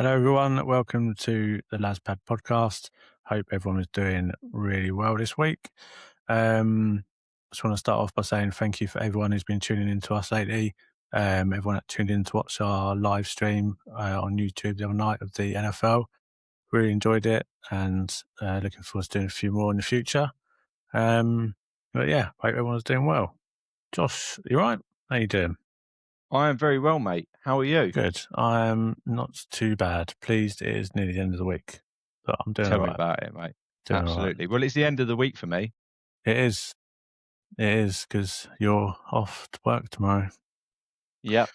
Hello, everyone. Welcome to the LazPad podcast. Hope everyone is doing really well this week. Just want to start off by saying thank you for everyone who's been tuning in to us lately. Everyone that tuned in to watch our live stream on YouTube the other night of the NFL. Really enjoyed it and looking forward to doing a few more in the future. But yeah, hope everyone's doing well. Josh, you right? How you doing? I am very well, mate. How are you? Good. I am not too bad. Pleased it is nearly the end of the week, but I'm doing Tell all me right. about it, mate. Doing all right. Absolutely. Well, it's the end of the week for me. It is. It is because you're off to work tomorrow, Yep.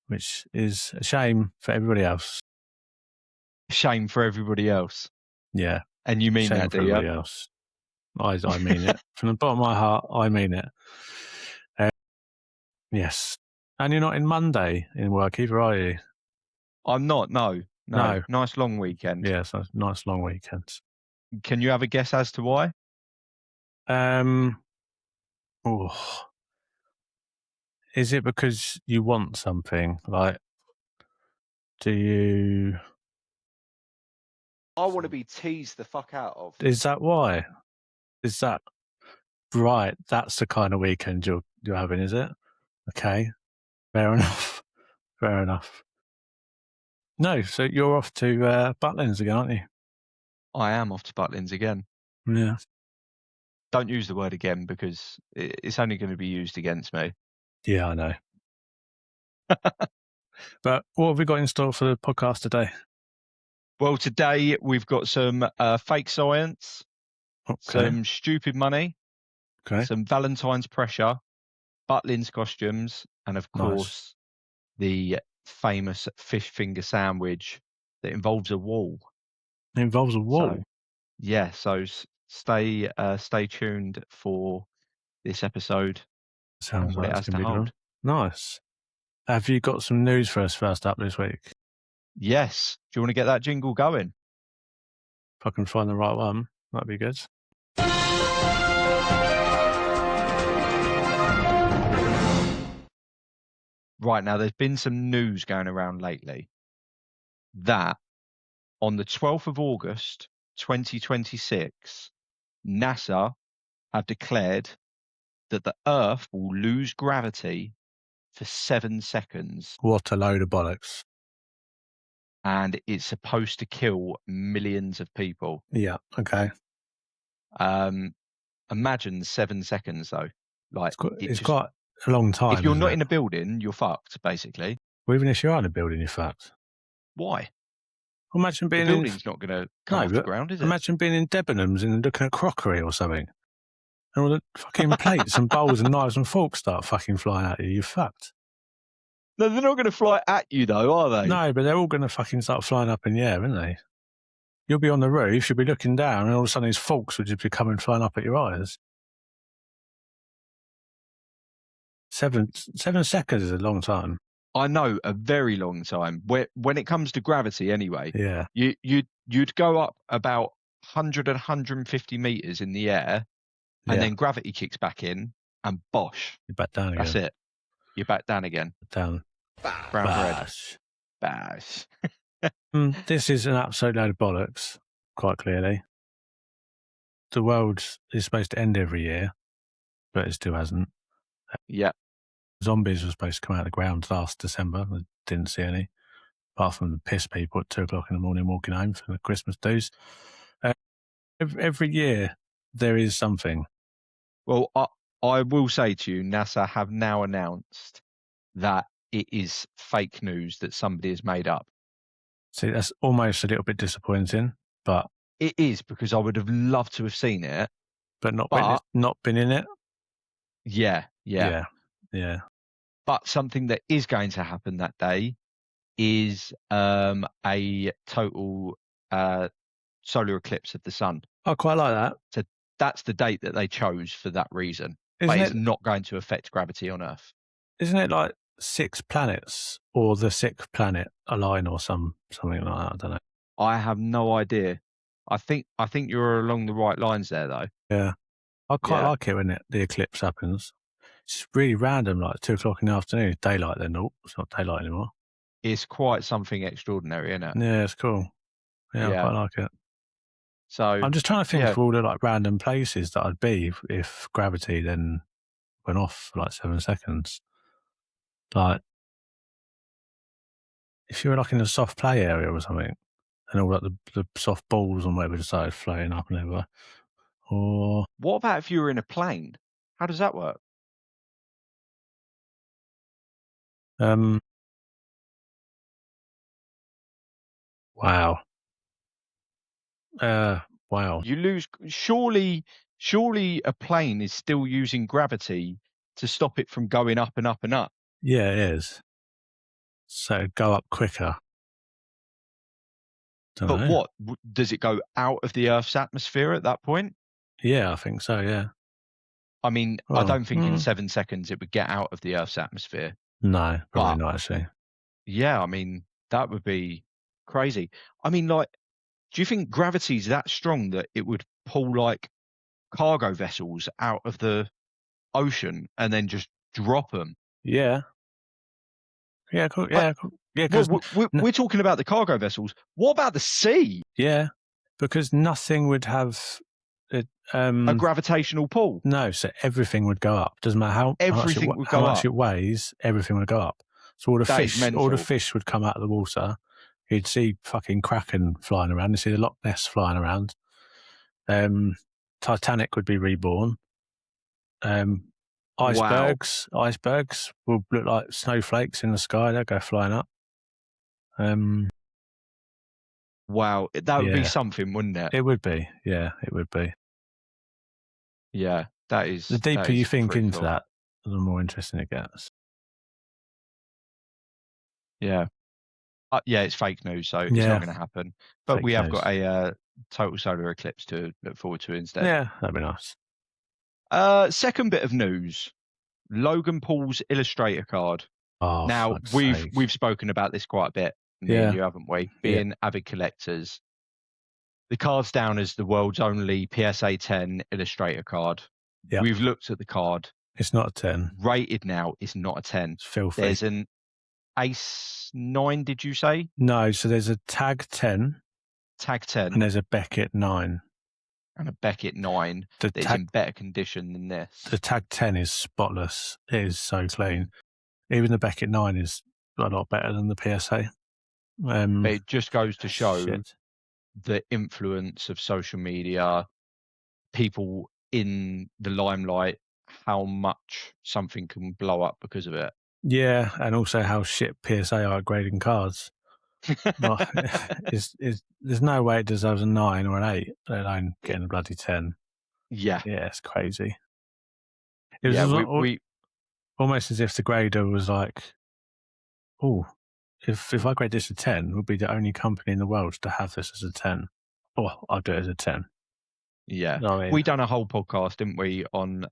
which is a shame for everybody else. Shame for everybody else. Yeah. And you mean Shame that, for do you? everybody else. I mean it. From the bottom of my heart, I mean it. Yes. And you're not in Monday in work either, are you? I'm not. No. Nice long weekend. Yeah, so nice long weekends. Can you have a guess as to why? Is it because you want something? Like, do you... I want to be teased the fuck out of. Is that why? Is that... Right, that's the kind of weekend you're having, is it? Okay, fair enough. Fair enough. No, so you're off to Butlins again, aren't you? I am off to Butlins again. Yeah. Don't use the word again because it's only going to be used against me. Yeah, I know. But what have we got in store for the podcast today? Well, today we've got some fake science, some stupid money, some Valentine's pressure, Butlins costumes, and of course, the famous fish finger sandwich that involves a wall. It involves a wall? So, yeah, so stay tuned for this episode. Sounds what like it it's has going to to be hold. Nice. Have you got some news for us first up this week? Yes. Do you want to get that jingle going? If I can find the right one, that'd be good. Right, now there's been some news going around lately that on the 12th of August 2026, NASA have declared that the Earth will lose gravity for 7 seconds. What a load of bollocks. And it's supposed to kill millions of people. Yeah, okay. Imagine 7 seconds, though. Like it's quite a long time. If you're not in a building, you're fucked, basically. Well, even if you're in a building, you're fucked. Why? Imagine being the building's not going to come off the ground, is it? Imagine being in Debenhams and looking at crockery or something. And all the fucking plates and bowls and knives and forks start fucking flying at you. You're fucked. No, they're not going to fly at you, though, are they? No, but they're all going to fucking start flying up in the air, aren't they? You'll be on the roof, you'll be looking down, and all of a sudden these forks will just be coming flying up at your eyes. 7 seconds is a long time. I know, a very long time. When it comes to gravity, anyway. Yeah. You'd go up about 100 and 150 meters in the air, and then gravity kicks back in, and bosh. You're back down again. That's it. You're back down again. Down. Brown bread. Bash. This is an absolute load of bollocks, quite clearly. The world is supposed to end every year, but it still hasn't. Yeah. Zombies were supposed to come out of the ground last December. I didn't see any, apart from the piss people at 2 o'clock in the morning walking home for the Christmas dues. Every year there is something. Well, I will say to you, NASA have now announced that it is fake news that somebody has made up. See, that's almost a little bit disappointing, but... It is, because I would have loved to have seen it. But not been in it? Yeah. But something that is going to happen that day is a total solar eclipse of the sun. I quite like that. So that's the date that they chose for that reason. But it's not going to affect gravity on Earth. Isn't it like 6 planets or the 6th planet align or something like that? I don't know. I have no idea. I think you're along the right lines there, though. Yeah. I quite like it when the eclipse happens. It's really random, like 2 o'clock in the afternoon. It's daylight then. No, it's not daylight anymore. It's quite something extraordinary, isn't it? Yeah, it's cool. Yeah, I Yeah. quite like it. So I'm just trying to think yeah, of all the like random places that I'd be if gravity then went off for like 7 seconds. Like if you were like in a soft play area or something, and all like the soft balls and whatever just started floating up and over. Or what about if you were in a plane? How does that work? um, wow, uh, wow. You lose surely a plane is still using gravity to stop it from going up and up and up. Yeah, it is. So it'd go up quicker. Don't But know. what does it go out of the Earth's atmosphere at that point? Yeah, I think so. Yeah. I mean, I Well, don't think in 7 seconds it would get out of the Earth's atmosphere. no, probably But not actually. yeah, I mean, that would be crazy. I mean, like, do you think gravity's that strong that it would pull like cargo vessels out of the ocean and then just drop them? Yeah, yeah, cool. Like, Yeah, cool. Yeah, well, because we're talking about the cargo vessels. What about the sea? yeah, because nothing would have it. A gravitational pull. No, so everything would go up. Doesn't matter Everything would how go much up. it weighs, everything would go up. So That is all the mental. fish would come out of the water. You'd see fucking kraken flying around. You see the Loch Ness flying around. Um, Titanic would be reborn. Um, Wow. icebergs will look like snowflakes in the sky. They'll go flying up. Um, Wow. That would be yeah, something, wouldn't it? it would be. Yeah, it would be. Yeah. The That deeper you is think pretty into cool. that, the more interesting it gets. Yeah. Yeah, it's fake news, so it's not Yeah, going to happen. But we fake have got news. a total solar eclipse to look forward to instead. Yeah, that'd be nice. Second bit of news: Logan Paul's illustrator card. Oh, Now fuck's we've sake. spoken about this quite a bit, me and Yeah, you, haven't we? yeah, Being avid collectors, the card's down as the world's only PSA 10 illustrator card. yeah. We've looked at the card. It's not a 10. Rated now is not a 10. It's filthy. There's an Ace 9, did you say? No, so there's a tag 10 Tag and 10 there's a Beckett 9. and a Beckett 9 The that is tag in better condition than the this. tag 10 is spotless. It is so clean. Even the Beckett 9 is a lot better than the PSA. But it just goes to show Shit. the influence of social media, people in the limelight, how much something can blow up because of it. Yeah, and also how shit PSA are at grading cards. Well, there's no way it deserves a 9 or an 8, let alone getting a bloody 10. Yeah, Yeah, it's crazy. It was yeah. almost as if the grader was like, oh, if I grade this a 10, we'll be the only company in the world to have this as a 10. Oh, I'll do it as a 10. Yeah, You know what I mean? we done a whole podcast, didn't we, on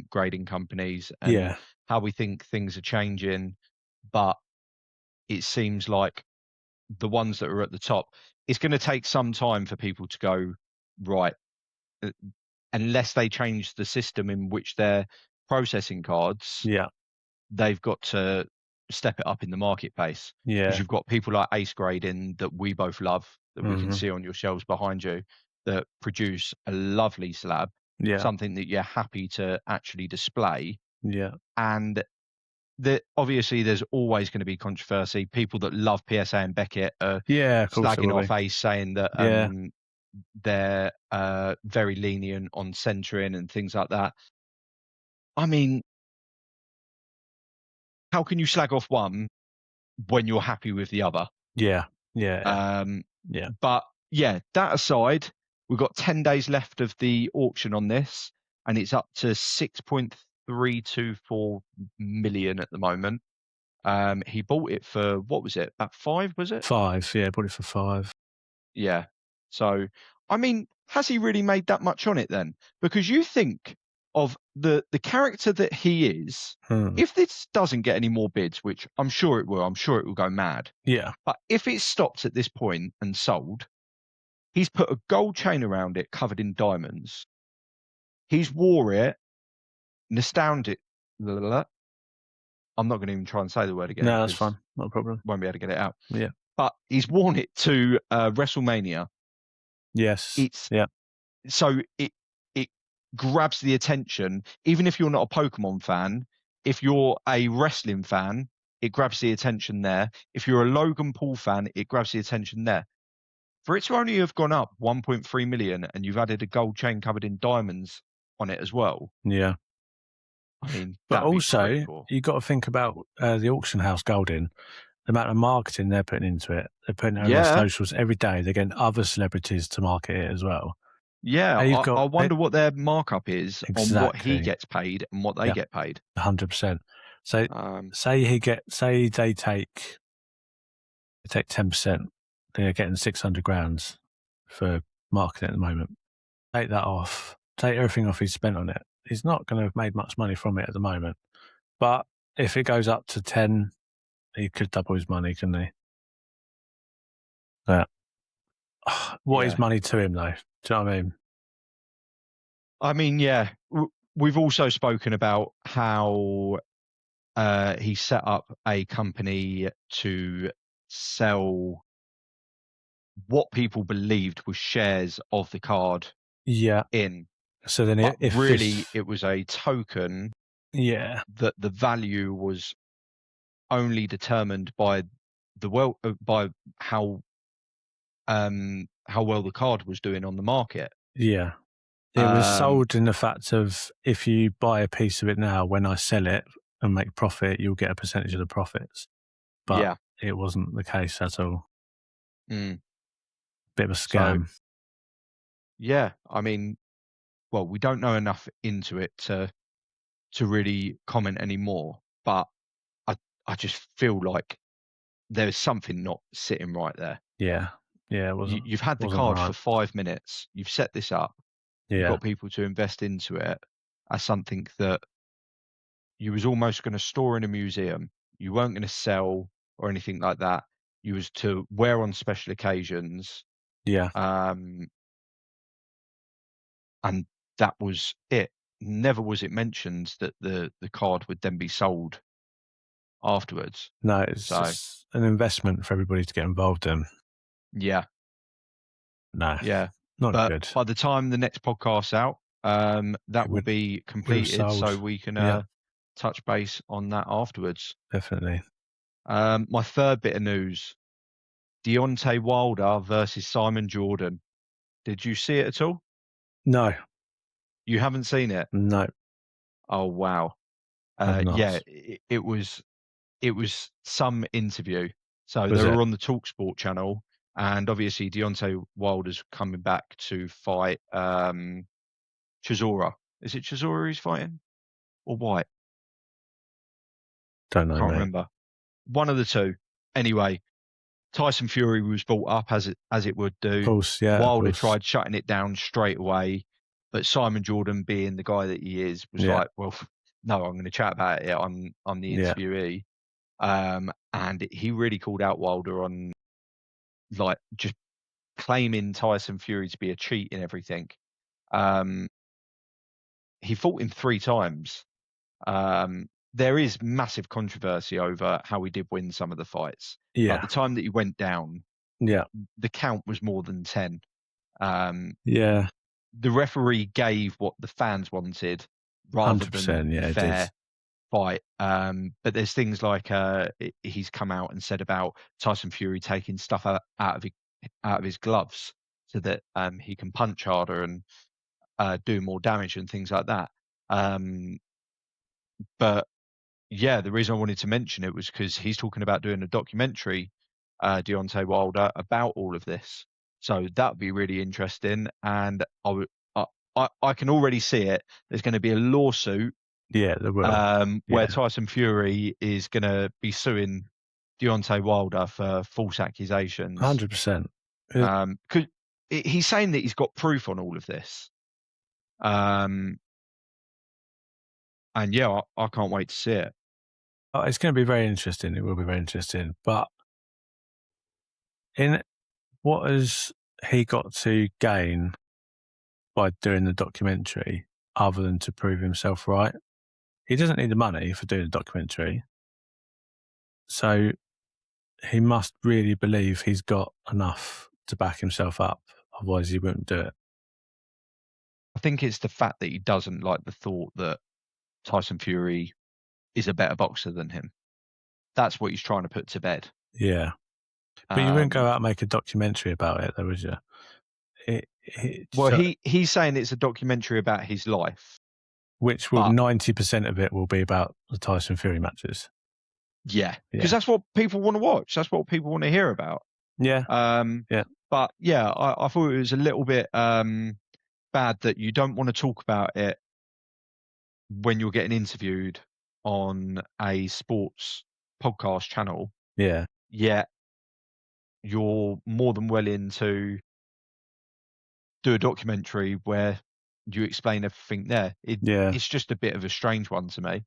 grading companies and Yeah, how we think things are changing, but it seems like the ones that are at the top, it's going to take some time for people to go right, uh, unless they change the system in which they're processing cards. yeah, They've got to step it up in the marketplace because yeah, you've got people like Ace Grading that we both love, that we can hmm see on your shelves behind you, that produce a lovely slab, yeah, something that you're happy to actually display. yeah, And obviously there's always going to be controversy. People that love PSA and Beckett are yeah. Of course it slagging will be. off Ace, saying that Yeah, they're very lenient on centering and things like that. I mean, how can you slag off one when you're happy with the other? yeah, yeah, Um, yeah. but yeah, that aside, we've got 10 days left of the auction on this, and it's up to 6.324 million at the moment. He bought it for, what was it? About 5, was it? 5. Yeah, put it for 5. Yeah. So, I mean, has he really made that much on it then? Because you think of the character that he is, Hmm. if this doesn't get any more bids, which I'm sure it will, I'm sure it will go mad. Yeah, But if it stops at this point and sold, he's put a gold chain around it covered in diamonds. He's wore it nostalgic, I'm not going to even try and say the word again No, that's because fine. Not a problem. won't be able to get it out. Yeah. But he's worn it to WrestleMania. Yes. It's Yeah. so it grabs the attention. Even if you're not a Pokemon fan, if you're a wrestling fan, it grabs the attention there. If you're a Logan Paul fan, it grabs the attention there. For it to only have gone up 1.3 million and you've added a gold chain covered in diamonds on it as well, Yeah. I mean, But that'd be pretty also, cool. you got to think about the auction house Goldin, the amount of marketing they're putting into it. They're putting it on their Yeah, socials every day. They're getting other celebrities to market it as well. yeah. And you've I got wonder what their markup is on what he exactly, gets paid and what they yeah, get paid. 100%. So Um, say they take 10%, they're getting 600 grand for marketing at the moment. Take that off, take everything off he's spent on it. He's not going to have made much money from it at the moment. But if it goes up to 10, he could double his money, couldn't he? Yeah. What is yeah. money to him, though? Do you know what I mean? I mean, yeah. We've also spoken about how he set up a company to sell what people believed was shares of the card Yeah. in, So then but if really this, it was a token yeah, that the value was only determined by by how well the card was doing on the market. yeah. It was Um, sold in the fact of if you buy a piece of it now, when I sell it and make profit, you'll get a percentage of the profits. But yeah. it wasn't the case at all. Mm. Bit of a So scam. yeah, I mean, well, we don't know enough into it to really comment anymore, but I I just feel like there's something not sitting right there. Yeah. Yeah, it You've had the wasn't card right. for 5 minutes. You've set this up. You've Yeah. got people to invest into it as something that you was almost going to store in a museum. You weren't going to sell or anything like that. You was to wear on special occasions, Yeah. um, and that was it. Never was it mentioned that the card would then be sold afterwards. No, it's So just an investment for everybody to get involved in. yeah, No, yeah. not But good. by the time the next podcast's out, that It will would be have completed, sold. so we can Yeah, touch base on that afterwards. definitely. My third bit of news: Deontay Wilder versus Simon Jordan. Did you see it at all? No, You haven't seen it? no, Oh wow. I've Yeah, not. it was some interview. So they Was it? were on the Talksport channel, and obviously Deontay Wilder's coming back to fight Chisora. Is it Chisora he's fighting or White? Don't know, Can't mate. remember. One of the two. Anyway, Tyson Fury was brought up as it would Of do. course, yeah, of Wilder course. tried shutting it down straight away, but Simon Jordan, being the guy that he is, was Yeah, like, "Well, no, I'm going to chat about it. I'm the yeah, interviewee." And he really called out Wilder on like just claiming Tyson Fury to be a cheat and everything. Um, he fought him 3 times. There is massive controversy over how he did win some of the fights. Like yeah, the time that he went down, yeah, the count was more than 10. Um, yeah. the referee gave what the fans wanted rather than 100%. the Yeah, it did. fair fight. But there's things like he's come out and said about Tyson Fury taking stuff out of his gloves so that he can punch harder and do more damage and things like that. Um, but yeah, the reason I wanted to mention it was because he's talking about doing a documentary, Deontay Wilder, about all of this. So that would be really interesting. And I can already see it. There's going to be a lawsuit Yeah, there will. where Yeah, Tyson Fury is going to be suing Deontay Wilder for false accusations. 100%. 'Cause he's saying that he's got proof on all of this. Um, and yeah, I can't wait to see it. It's going to be very interesting. It will be very interesting. But in what has he got to gain by doing the documentary other than to prove himself right? He doesn't need the money for doing a documentary. So he must really believe he's got enough to back himself up. Otherwise, he wouldn't do it. I think it's the fact that he doesn't like the thought that Tyson Fury is a better boxer than him. That's what he's trying to put to bed. Yeah. But you wouldn't go out and make a documentary about it, though, would you? He's saying it's a documentary about his life. Which will 90% of it will be about the Tyson Fury matches. Yeah, because that's what people want to watch. That's what people want to hear about. Yeah. But yeah, I thought it was a little bit bad that you don't want to talk about it when you're getting interviewed on a sports podcast channel. Yeah. Yet you're more than willing to do a documentary where you explain everything there. It's just a bit of a strange one to me.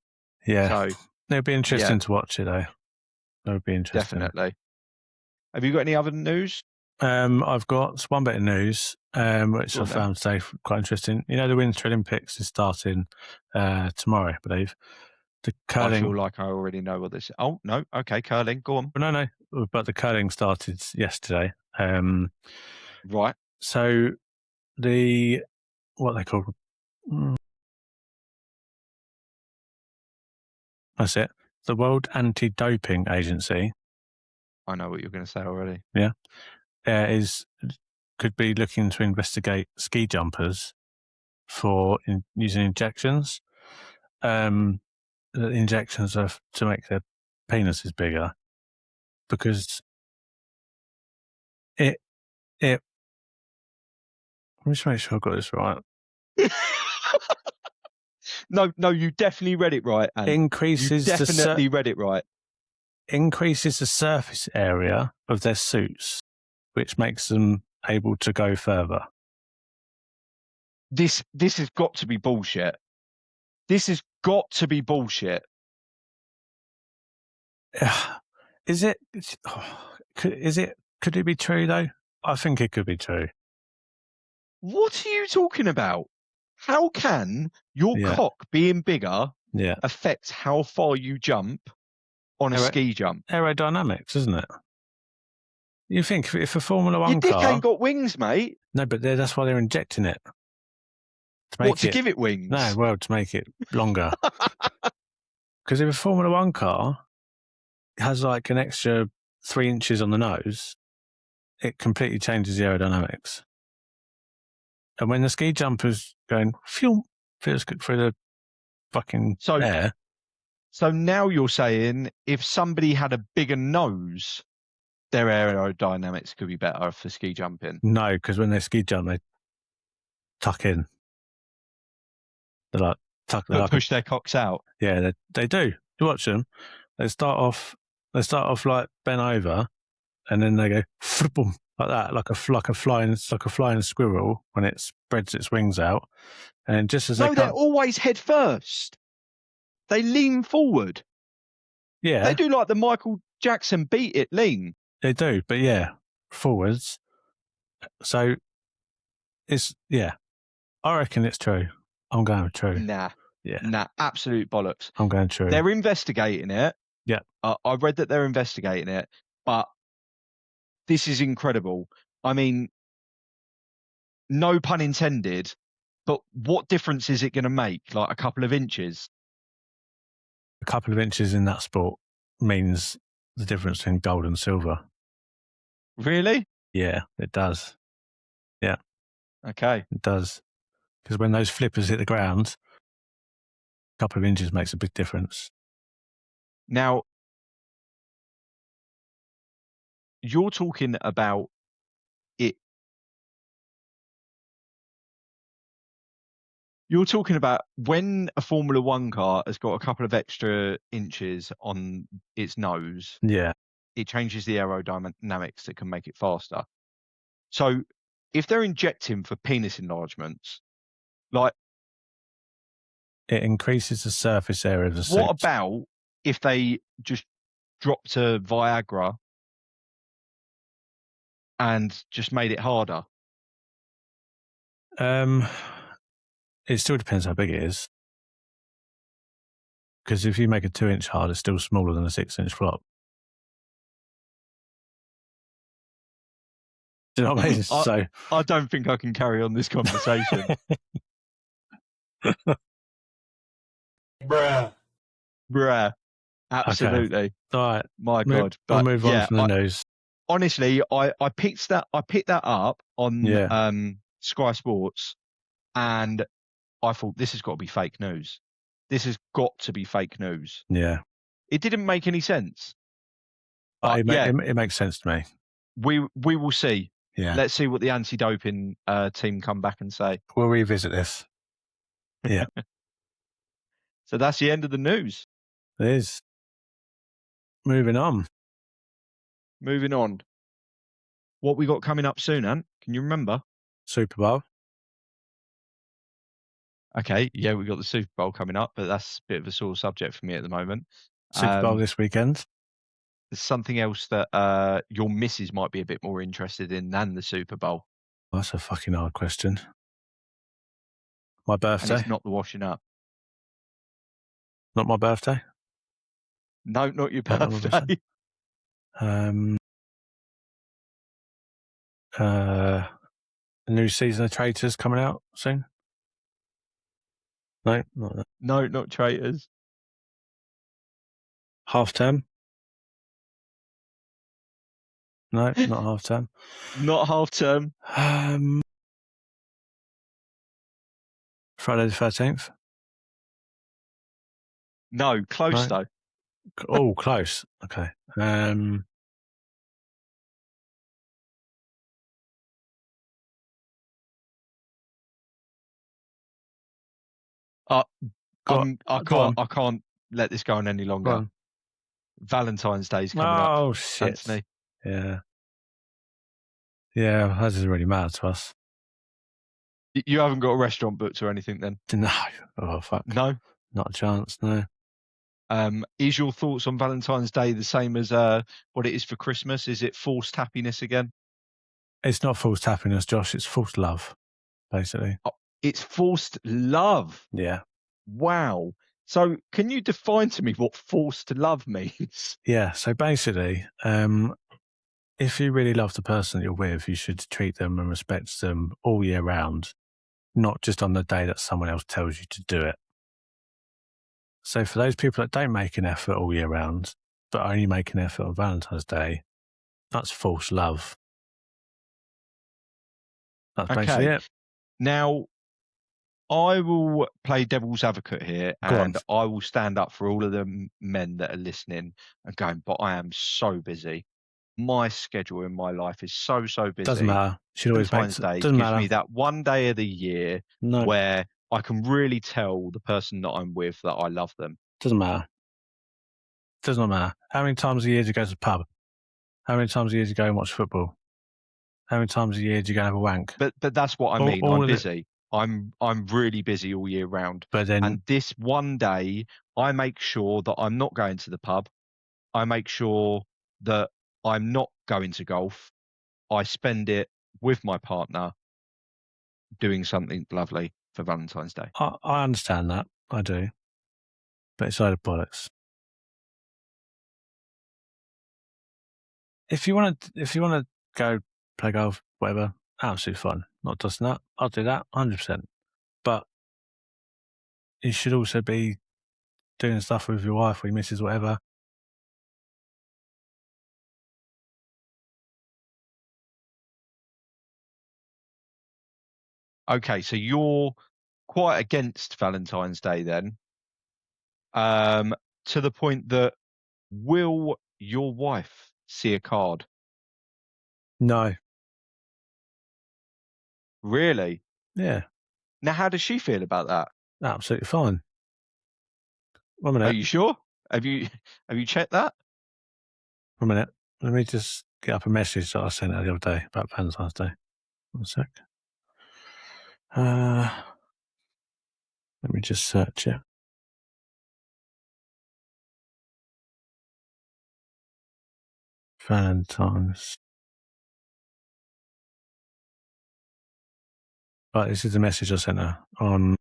Yeah. So it'll be interesting to watch it, though. It would be interesting. Definitely. Have you got any other news? I've got one bit of news, which I found today quite interesting. You know, the Winter Olympics is starting tomorrow, I believe. The curling. I feel like I already know what this is. Oh, no. Okay, curling. Go on. No. But the curling started yesterday. Right. So what they call... That's it. The World Anti-Doping Agency. I know what you're going to say already. Yeah. Could be looking to investigate ski jumpers for using injections. The injections are to make their penises bigger, because let me just make sure I got this right. No, you definitely read it right. And increases you definitely read it right. Increases the surface area of their suits, which makes them able to go further. This has got to be bullshit. This has got to be bullshit. Is it? Could it be true though? I think it could be true. What are you talking about? How can your cock being bigger affect how far you jump on a ski jump? Aerodynamics, isn't it? You think if a Formula One your dick ain't got wings, mate. No, but that's why they're injecting it. To give it wings? No, well, to make it longer. Because if a Formula One car has like an extra 3 inches on the nose, it completely changes the aerodynamics. And when the ski jumper's going, feels good through the fucking air. So now you're saying if somebody had a bigger nose, their aerodynamics could be better for ski jumping? No, because when they ski jump, they tuck in. They push their cocks out. Yeah, they do. You watch them. They start off like bent over, and then they go boom, like that, like a flying squirrel when it spreads its wings out. And just as they're always head first. They lean forward. Yeah, they do like the Michael Jackson "Beat It" lean. They do, but forwards. So I reckon it's true. I'm going with true. Nah, absolute bollocks. I'm going true. They're investigating it. Yeah. I read that they're investigating it, but this is incredible. I mean, no pun intended, but what difference is it going to make? Like a couple of inches? A couple of inches in that sport means the difference between gold and silver. Really? Yeah, it does. Yeah. Okay. It does. Because when those flippers hit the ground, a couple of inches makes a big difference. Now, you're talking about it. You're talking about when a Formula One car has got a couple of extra inches on its nose. Yeah. It changes the aerodynamics that can make it faster. So if they're injecting for penis enlargements, like, it increases the surface area of the suit. What about if they just dropped to Viagra and just made it harder? It still depends how big it is. Because if you make a 2-inch hard, it's still smaller than a 6-inch flop. Do you know what I mean? So I don't think I can carry on this conversation. Bruh. Absolutely. Okay. All right. My God. We'll But move on yeah, from the news. honestly, I picked that up on Yeah. Sky Sports, and I thought this has got to be fake news. This has got to be fake news. Yeah. It didn't make any sense. But it makes sense to me. we will see. Yeah. Let's see what the anti-doping team come back and say. We'll revisit this. Yeah. So that's the end of the news. It is. Moving on. What we got coming up soon, Ant? Can you remember? Super Bowl. Okay, yeah, we got the Super Bowl coming up, but that's a bit of a sore subject for me at the moment. Super Bowl this weekend. There's something else that your missus might be a bit more interested in than the Super Bowl. Well, that's a fucking hard question. My birthday. And it's not the washing up. Not my birthday. No, not your birthday. A new season of Traitors coming out soon. No, not that. No, not Traitors. Half term. No, not half term. Not half term. Friday the 13th. No, close though. Oh, close. Okay. I can't let this go on any longer. Valentine's Day's coming up. Oh shit. Anthony. Yeah. Yeah, that doesn't really matter to us. You haven't got a restaurant booked or anything then? No. Oh fuck. No? Not a chance, no. Is your thoughts on Valentine's Day the same as what it is for Christmas? Is it forced happiness again? It's not forced happiness, Josh. It's forced love, basically. Oh, it's forced love. Yeah. Wow. So can you define to me what forced love means? Yeah. So basically, if you really love the person that you're with, you should treat them and respect them all year round, not just on the day that someone else tells you to do it. So for those people that don't make an effort all year round, but only make an effort on Valentine's Day, that's false love. That's basically it. Now, I will play devil's advocate here, and I will stand up for all of the men that are listening and going, but I am so busy. My schedule in my life is so busy. Doesn't matter. Should always Valentine's Day gives me that one day of the year where I can really tell the person that I'm with that I love them. Doesn't matter. Does not matter. How many times a year do you go to the pub? How many times a year do you go and watch football? How many times a year do you go and have a wank? But that's what I mean. I'm busy. I'm really busy all year round. And this one day, I make sure that I'm not going to the pub. I make sure that I'm not going to golf. I spend it with my partner doing something lovely for Valentine's Day. I understand that. I do. But it's a load of bollocks. If you want to go play golf, whatever, absolutely fun. Not just that. I'll do that 100%. But you should also be doing stuff with your wife or your missus, whatever. Okay, so you're quite against Valentine's Day then, to the point that will your wife see a card? No. Really? Yeah. Now, how does she feel about that? Absolutely fine. 1 minute. Are you sure? Have you checked that? 1 minute. Let me just get up a message that I sent her the other day about Valentine's Day. 1 sec. Let me just search it. Valentine's. Right, this is the message I sent her on.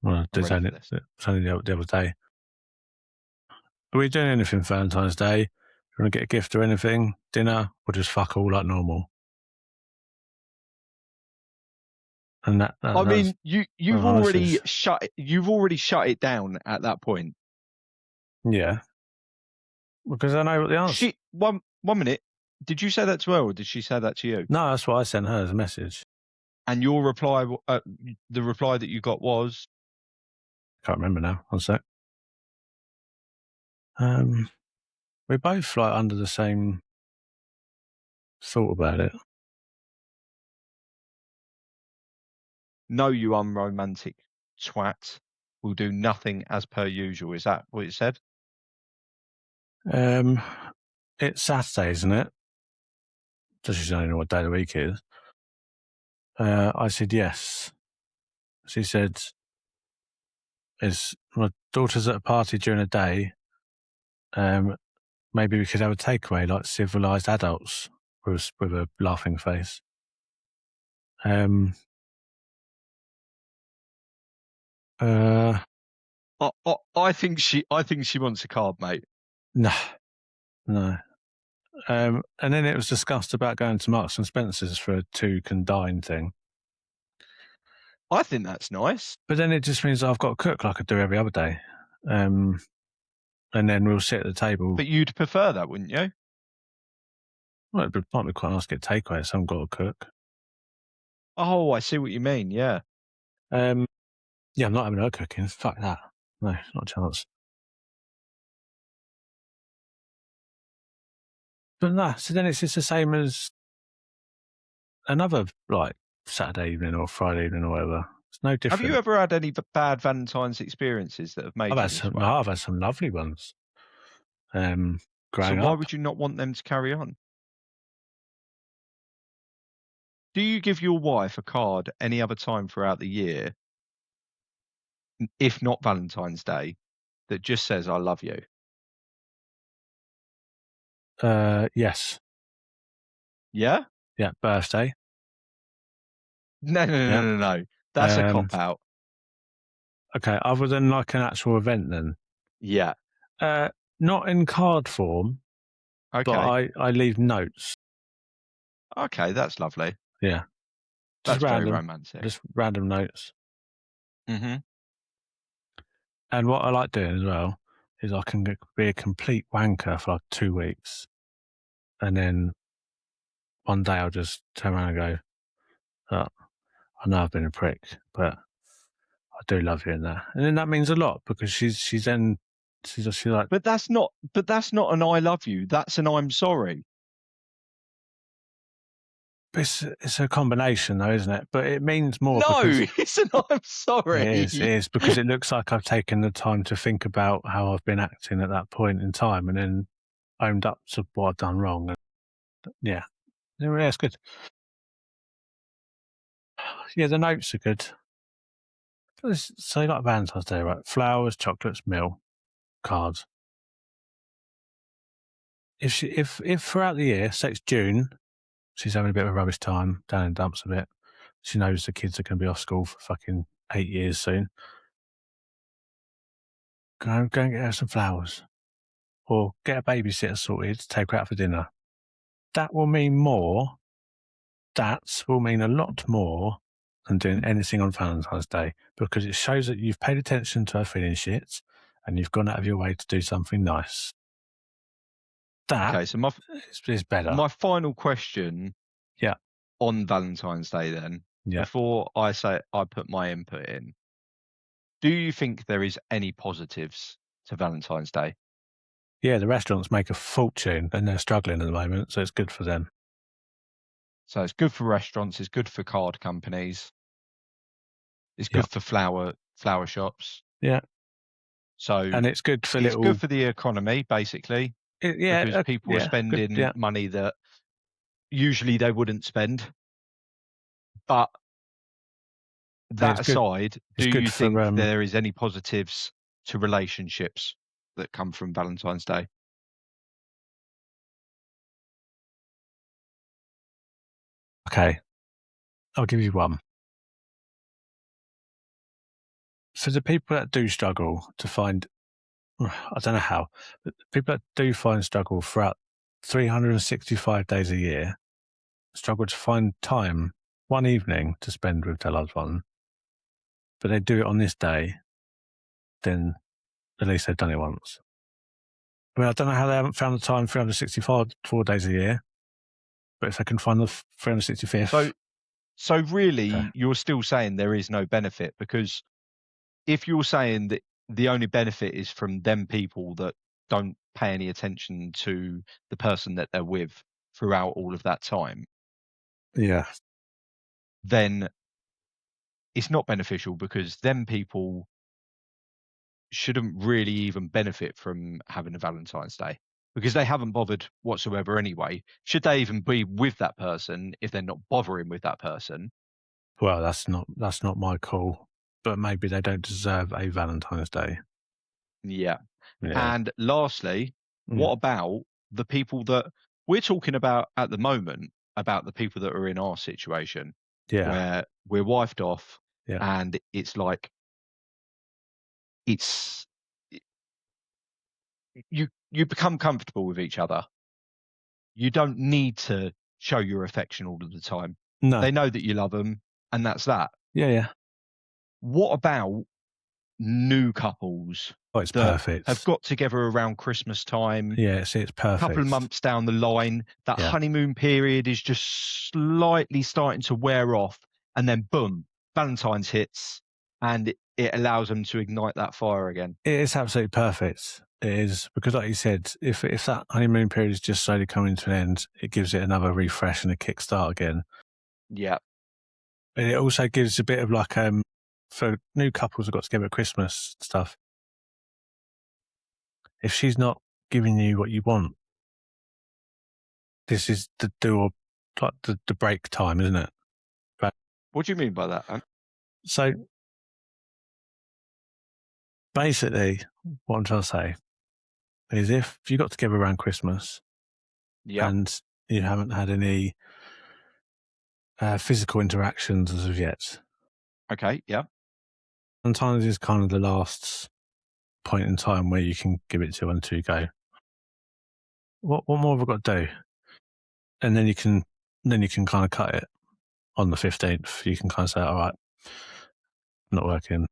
Well, it's only the other day. Are we doing anything for Valentine's Day? you want to get a gift or anything? Dinner? Or just fuck all like normal? And I that's mean, you've my already message. shut it down at that point. Yeah. Because I know what the answer. One minute. Did you say that to her, or did she say that to you? No, that's what I sent her as a message. And your reply, the reply that you got was, Can't remember now. One sec. We're both like under the same thought about it. "No, you unromantic twat. Will do nothing as per usual." Is that what it said? It's Saturday, isn't it? Just she don't know what day of the week it is. I said yes. She said, "Is my daughter's at a party during the day? Maybe we could have a takeaway like civilized adults," with a laughing face. I think she wants a card, mate. No. And then it was discussed about going to Marks and Spencer's for a 2 can dine thing. I think that's nice. But then it just means I've got to cook like I do every other day. And then we'll sit at the table. But you'd prefer that, wouldn't you? Well, it might be quite nice to get takeaway, so I haven't got to cook. Oh, I see what you mean, yeah. Yeah, I'm not having her cooking. Fuck that. No, not a chance. But no, so then it's just the same as another like Saturday evening or Friday evening or whatever. It's no different. Have you ever had any bad Valentine's experiences that have made you this way? I've had some lovely ones. Growing So why up. would you not want them to carry on? Do you give your wife a card any other time throughout the year, if not Valentine's Day, that just says "I love you"? Yes. Yeah? Yeah, birthday. No, no, no, Yeah. no, no. That's a cop out. Okay, other than like an actual event then? Yeah. Not in card form, but Okay. I leave notes. Okay, that's lovely. Yeah. That's very romantic. Just random notes. Mhm. And what I like doing as well is I can be a complete wanker for like 2 weeks. And then one day I'll just turn around and go, "Oh, I know I've been a prick, but I do love you in that." And then that means a lot because she's like, But that's not an "I love you." That's an "I'm sorry." it's a combination though, isn't it? But it means more No, because it's an "I'm sorry." it is because it looks like I've taken the time to think about how I've been acting at that point in time and then owned up to what I've done wrong. And yeah, it's good. Yeah, the notes are good. So like Valentine's Day, right? Flowers, chocolates, meal, cards. If throughout the year, say it's June, she's having a bit of a rubbish time, down in dumps a bit. She knows the kids are going to be off school for fucking 8 years soon. Go and get her some flowers. Or get a babysitter sorted, take her out for dinner. That will mean more. That will mean a lot more than doing anything on Valentine's Day because it shows that you've paid attention to her feeling shit and you've gone out of your way to do something nice. That Okay, so is better. my final question Yeah. on Valentine's Day then, Yeah. before I say I put my input in, do you think there is any positives to Valentine's Day? Yeah, the restaurants make a fortune and they're struggling at the moment, so it's good for them. So it's good for restaurants, it's good for card companies, it's Yeah. good for flower shops. Yeah. So And it's good for it's good for the economy, basically, because people are spending money that usually they wouldn't spend. But that aside, do you think there is any positives to relationships that come from Valentine's Day? Okay, I'll give you one. For the people that do struggle to find, I don't know how, but people that do find struggle throughout 365 days a year struggle to find time, one evening, to spend with their loved one, but they do it on this day, then at least they've done it once. I mean, I don't know how they haven't found the time 365 4 days a year, but if they can find the 365th, So okay. really, you're still saying there is no benefit, because if you're saying that the only benefit is from them people that don't pay any attention to the person that they're with throughout all of that time, Yeah. then it's not beneficial, because them people shouldn't really even benefit from having a Valentine's Day, because they haven't bothered whatsoever anyway. Should they even be with that person if they're not bothering with that person? Well, that's not my call, but maybe they don't deserve a Valentine's Day. Yeah. Yeah. And lastly, Mm. what about the people that we're talking about at the moment, about the people that are in our situation Yeah. where we're wifed off, Yeah. and it's like it's you become comfortable with each other. You don't need to show your affection all of the time. No. They know that you love them, and that's that. Yeah, yeah. What about new couples Oh, it's that have perfect. got together around Christmas time, Yeah, it's couple of perfect. months down the line, that Yeah. honeymoon period is just slightly starting to wear off, and then boom, Valentine's hits, and it allows them to ignite that fire again. It is absolutely perfect. It is, because like you said, if that honeymoon period is just slowly coming to an end, it gives it another refresh and a kickstart again. Yeah. And it also gives a bit of like for new couples that got together at Christmas stuff. If she's not giving you what you want, this is the do or like the break time, isn't it? But What do you mean by that, Ant? so basically, what I'm trying to say is, if you got together around Christmas Yeah. and you haven't had any physical interactions as of yet, Okay. Yeah. sometimes is kind of the last point in time where you can give it to until you go, what more have I got to do? And then you can kind of cut it on the 15th. You can kind of say, all right, not working.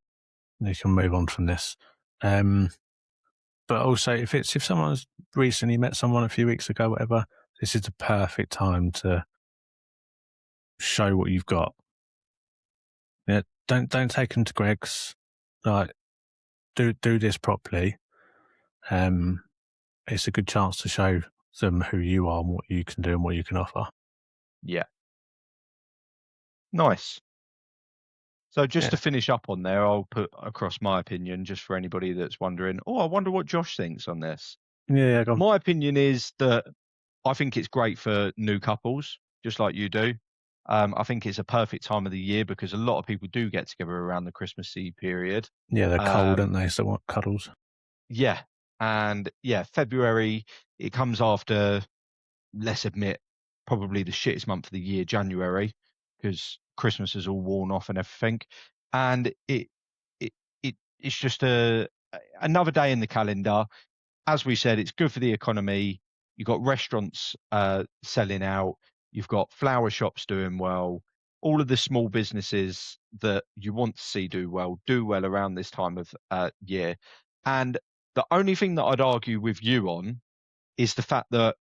You can move on from this. But also, if someone's recently met someone a few weeks ago, whatever, this is the perfect time to show what you've got. Yeah, don't take them to Greg's. Like, do this properly. It's a good chance to show them who you are and what you can do and what you can offer. Yeah. Nice. So just to Yeah, finish up on there, I'll put across my opinion, just for anybody that's wondering, oh, I wonder what Josh thinks on this. yeah, yeah. Go on. My opinion is that I think it's great for new couples, just like you do. I think it's a perfect time of the year, because a lot of people do get together around the Christmassy period. Yeah, they're cold, Um, aren't they? So want cuddles. yeah, and yeah, February, it comes after, let's admit, probably the shittest month of the year, January, because Christmas is all worn off and everything, and it it's just another day in the calendar. As we said, it's good for the economy. You've got restaurants selling out. You've got flower shops doing well. All of the small businesses that you want to see do well around this time of year. And the only thing that I'd argue with you on is the fact that,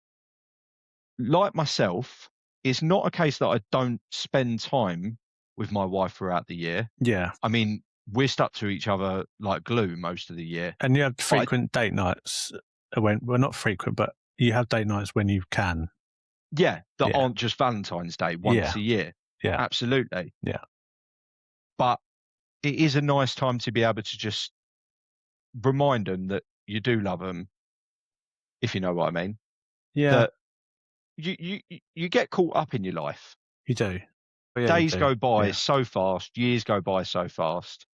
like myself, it's not a case that I don't spend time with my wife throughout the year. Yeah, I mean, we're stuck to each other like glue most of the year. and you have But I, frequent date nights. When well, not frequent, but you have date nights when you can. yeah, that Yeah, aren't just Valentine's Day once yeah, a year. yeah, Absolutely. yeah, But it is a nice time to be able to just remind them that you do love them, if you know what I mean. yeah. That you get caught up in your life. You do. Oh, yeah, you Days do. go by Yeah, so fast, years go by so fast,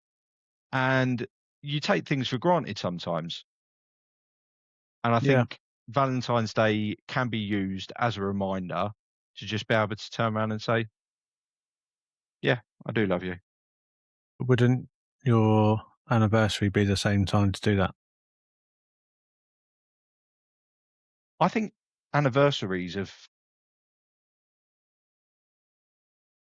and you take things for granted sometimes. And I yeah. think Valentine's Day can be used as a reminder to just be able to turn around and say, "Yeah, I do love you." Wouldn't your anniversary be the same time to do that? I think anniversaries of,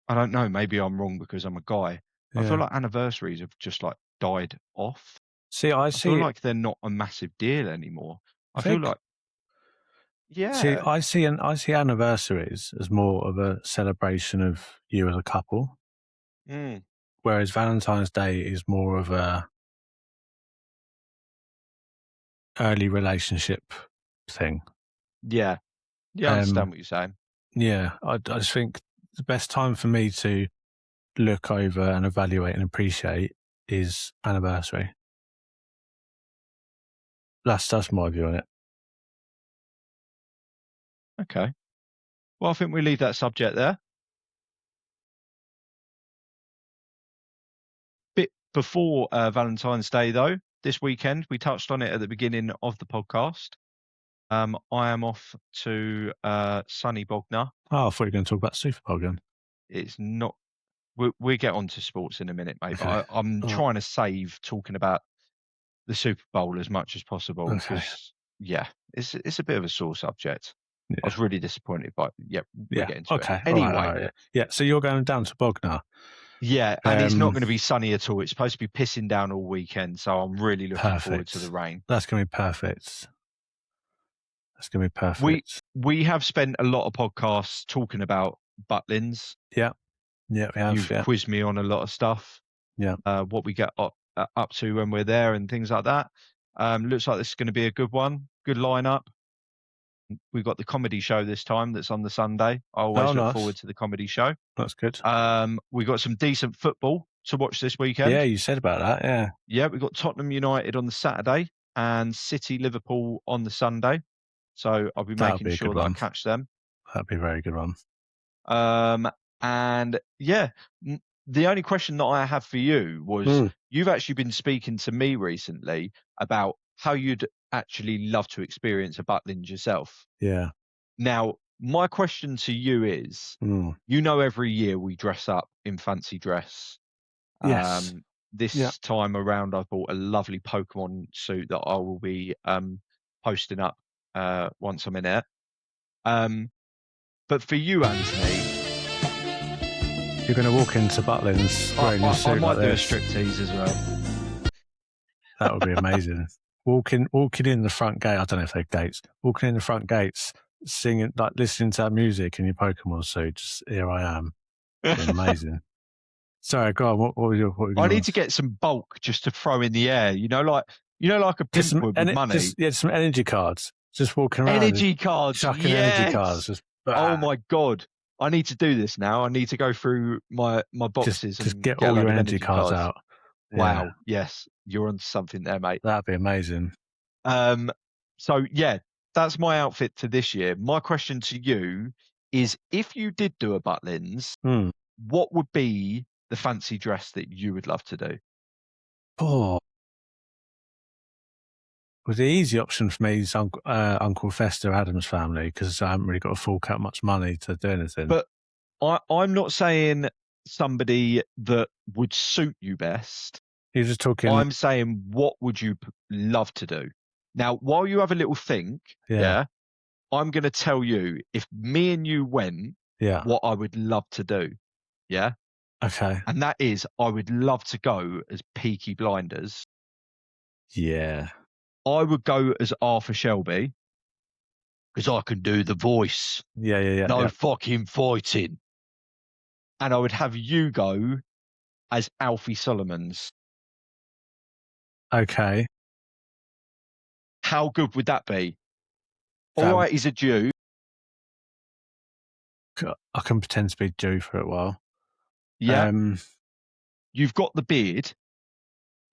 I don't know, maybe I'm wrong because I'm a guy. I feel Yeah. like anniversaries have just like died off. See, I I feel see. like they're not a massive deal anymore. I I feel think. like, See, yeah, I see anniversaries as more of a celebration of you as a couple, mm, whereas Valentine's Day is more of a early relationship thing. yeah, yeah, I understand Um, what you're saying. yeah, I just think the best time for me to look over and evaluate and appreciate is anniversary. That's my view on it. Okay. Well, I think we leave that subject there. Bit before Valentine's Day, though, this weekend, we touched on it at the beginning of the podcast. I am off to sunny Bognor. Oh, I thought you were going to talk about Super Bowl again. It's not. We'll get on to sports in a minute, mate. Okay. But I'm All right. trying to save talking about the Super Bowl as much as possible Okay. because, yeah, it's a bit of a sore subject. I Yeah. was really disappointed, but yeah, we'll Yeah. get into it. Okay. All right. All Anyway, right. Yeah. Yeah. So you're going down to Bognor. yeah, and it's not Um, going to be sunny at all. It's supposed to be pissing down all weekend, so I'm really looking forward to the perfect. rain. That's going to be perfect. That's going to be We perfect. we have spent a lot of podcasts talking about Butlins. Yeah. Yeah. We have. You've Yeah. quizzed me on a lot of stuff, Yeah. what we get up to when we're there and things like that. Looks like this is going to be a good one, good lineup. We've got the comedy show this time that's on the Sunday. I Oh, always look nice. forward to the comedy show. That's good. We got some decent football to watch this Yeah. weekend. You said about that. Yeah. Yeah, we got Tottenham United on the Saturday and City Liverpool on the Sunday. So I'll be That would making be a good sure that I one. catch them. That'd be a very good one. And yeah, the only question that I have for you was Mm. you've actually been speaking to me recently about how you'd actually love to experience a Butlins yourself. Yeah. Now, my question to you is, Mm. you know, every year we dress up in fancy dress. Yes. Yeah. This time around, I bought a lovely Pokemon suit that I will be posting up once I'm in it. But for you, Anthony, You're going to walk into Butlins wearing your I suit like might do a this. striptease as well. That would be amazing. Walking in the front gate. I don't know if they're gates. Walking in the front gates, singing, like listening to that music in your Pokemon suit. Just here I am. It'd be amazing. Sorry, go on. What were you I going to need to ask? get some bulk just to throw in the air. Like a Just pimp would with money. some energy cards. Just walking around, just Energy cards, chucking energy cards. yes. Just Oh my god, I need to do this now. I need to go through my boxes just and get get a all load your of energy energy cards cards. out. Yeah, Wow, yes, you're on something there, mate. that'd be amazing. Um, so yeah, that's my outfit to this year. My question to you is, if you did do a Butlins, Hmm. what would be the fancy dress that you would love to do? Oh, well, the easy option for me is Uncle Fester Adams family because I haven't really got to fork out much money to do anything. But I'm not saying somebody that would suit you best. You're just talking, I'm saying, what would you love to do? Now, while you have a little think, yeah, yeah, I'm going to tell you, if me and you went, yeah, what I would love to do. Yeah. okay, And that is, I would love to go as Peaky Blinders. yeah, I would go as Arthur Shelby because I can do the voice. yeah, No yeah. fucking fighting. And I would have you go as Alfie Solomons. Okay, How good would that be? All that right, he's a Jew. I can pretend to be due for a while. Yeah. You've got the beard.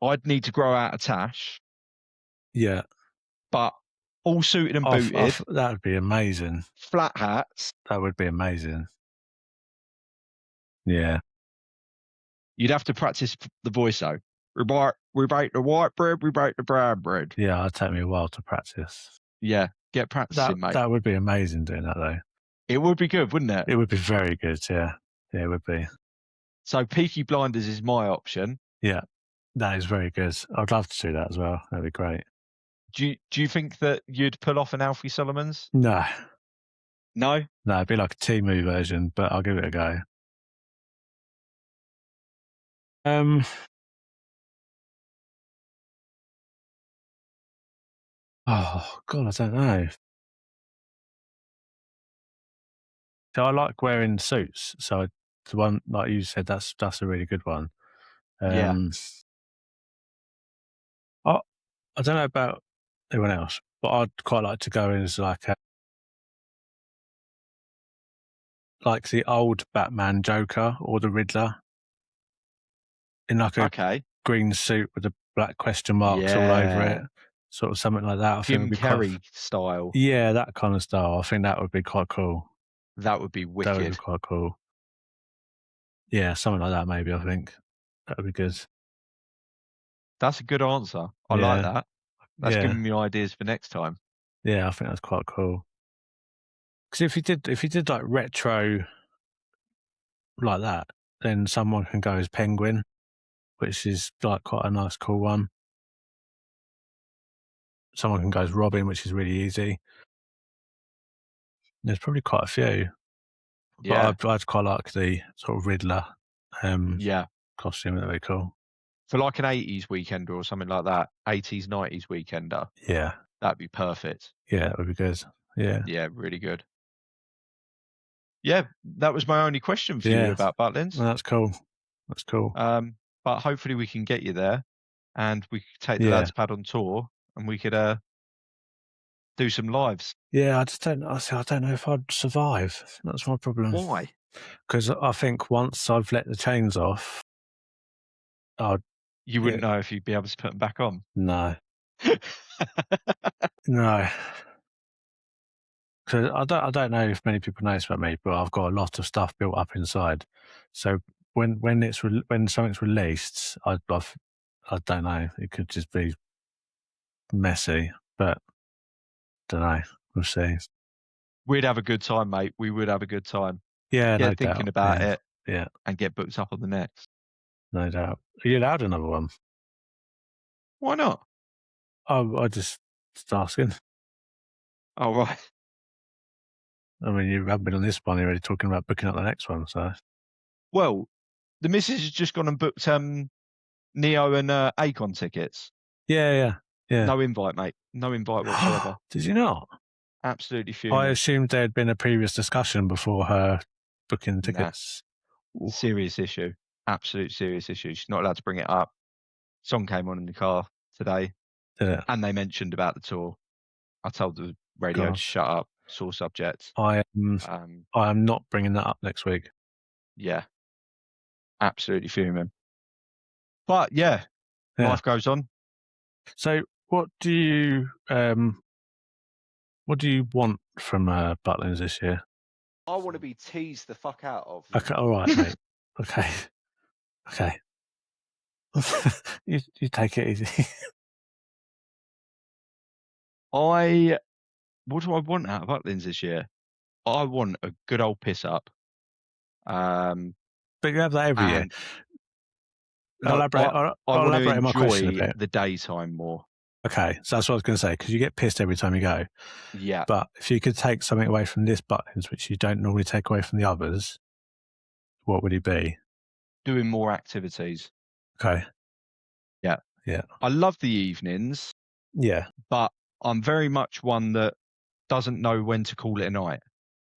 I'd need to grow out a tash, Yeah, but all suited and booted, that would be amazing. flat hats. That would be amazing. Yeah, You'd have to practice the voice though. We bake the white bread, we bake the brown bread. yeah, it'd take me a while to practice. Yeah, get practicing, mate. That would be amazing doing that though. It would be good, wouldn't it? It would be very good. Yeah, yeah, it would be. So Peaky Blinders is my option. Yeah, that is very good. I'd love to do that as well. That'd be great. Do you think that you'd pull off an Alfie Solomons? No, No? No, it'd be like a Temu version, but I'll give it a go. Oh God, I don't know. So I like wearing suits. So the one like you said, that's a really good one. Yeah. I I don't know about anyone else, but I'd quite like to go in as like the old Batman Joker or the Riddler in like a Okay. green suit with the black question marks all over it, Yeah. sort of something like that. I think would Jim be quite. Carrey style. Yeah, that kind of style. I think that would be quite cool. That would be That would be wicked. quite cool. Yeah, something like that. Maybe I think that would be good. That's a good answer. I like Yeah, that. That's yeah, giving me ideas for next time. yeah. I think that's quite cool. Because if you did like retro like that, then someone can go as Penguin, which is like quite a nice, cool one. Someone can go as Robin, which is really easy. There's probably quite a few, but Yeah. I'd quite like the sort of Riddler um, Yeah. costume. That'd be cool. For like an 80s weekender or something like that, 80s, 90s weekender, Yeah, that'd be perfect. yeah, that would be good. Yeah, Yeah, really good. Yeah, that was my only question for you yeah. about No, Butlins. that's cool. That's cool. But hopefully we can get you there and we could take the Yeah, lads pad on tour and we could do some lives. yeah. I just don't. I don't know if I'd survive. That's my problem. Why? Because I think once I've let the chains off, I'd You wouldn't get know if you'd be able to put them back on. no, no. Because I don't know if many people know this about me, but I've got a lot of stuff built up inside. So when something's released, I don't know. It could just be messy, but don't know. We'll see. We'd have a good time, mate. We would have a good time. Yeah, no Get thinking doubt. about Yeah, it yeah, and get booked up on the next. no doubt. Are you allowed another one? Why not? I just asking. Oh, right. I mean, you haven't been on this one. You're already talking about booking up the next one. So Well, the missus has just gone and booked Neo and Akon tickets. yeah, yeah, yeah. No invite, mate. No invite whatsoever. Did you not? Absolutely I fuming. assumed there had been a previous discussion before her booking Nah, tickets. Ooh, serious issue. Absolute serious issue. She's not allowed to bring it up. Song came on in the car today, did it? and they mentioned about the tour. I told the radio to God, shut up. Sore subject. I am. Um, I am not bringing that up next week. yeah, absolutely fuming. But yeah, Yeah. life goes on. So, what do you want from Butlins this year? I want to be teased the fuck out of. Okay, all right, mate. Okay, okay. You take it easy. What do I want out of Butlins this year? I want a good old piss up. Um, But you have that every year. and no, I I'll want to elaborate on my question a enjoy bit. the daytime more. Okay, so that's what I was going to say because you get pissed every time you go. Yeah, But if you could take something away from this Butlins, which you don't normally take away from the others, what would it be? doing more activities. Okay. Yeah. Yeah. I love the evenings, Yeah. but I'm very much one that doesn't know when to call it a night.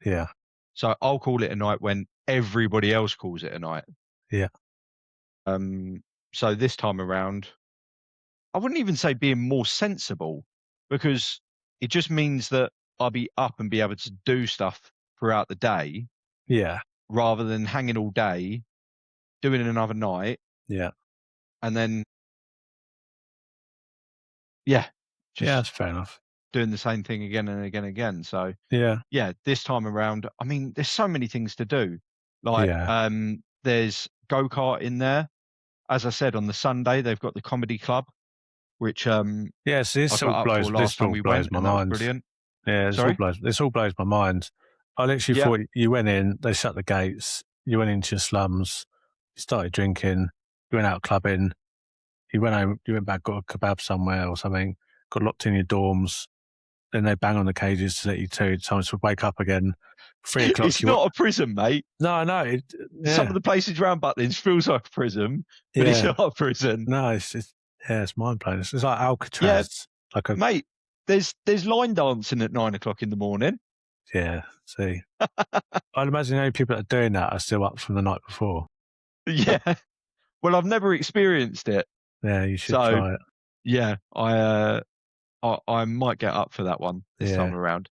Yeah. So I'll call it a night when everybody else calls it a night. Yeah. So this time around, I wouldn't even say being more sensible because it just means that I'll be up and be able to do stuff throughout the day Yeah. rather than hanging all day, doing another night, Yeah. and then, yeah, Yeah. just That's fair enough. doing the same thing again and again and again. So Yeah. yeah, this time around, I mean, there's so many things to do. Like, Yeah. there's go-kart in there. As I said, on the Sunday, they've got the comedy club, which Yeah. So I got up for last this time all we blows went, my and that was mind. brilliant. Yeah. Sorry? This all blows my mind. I literally Yeah, thought you went in, they shut the gates, you went into your slums, you started drinking, you went out clubbing, you went home, you went back, got a kebab somewhere or something, got locked in your dorms, then they bang on the cages to let you time to wake up again. 3 o'clock. It's not a prison, mate. No, Some of the places around Butlins feels like a prison, but it's not a prison. No, it's mind blowing. It's like Alcatraz. Yeah, like mate. There's line dancing at 9 o'clock in the morning. Yeah, see, I'd imagine the only people that are doing that are still up from the night before. Yeah, well, I've never experienced it. Yeah, you should try it. Yeah, I might get up for that one this time around.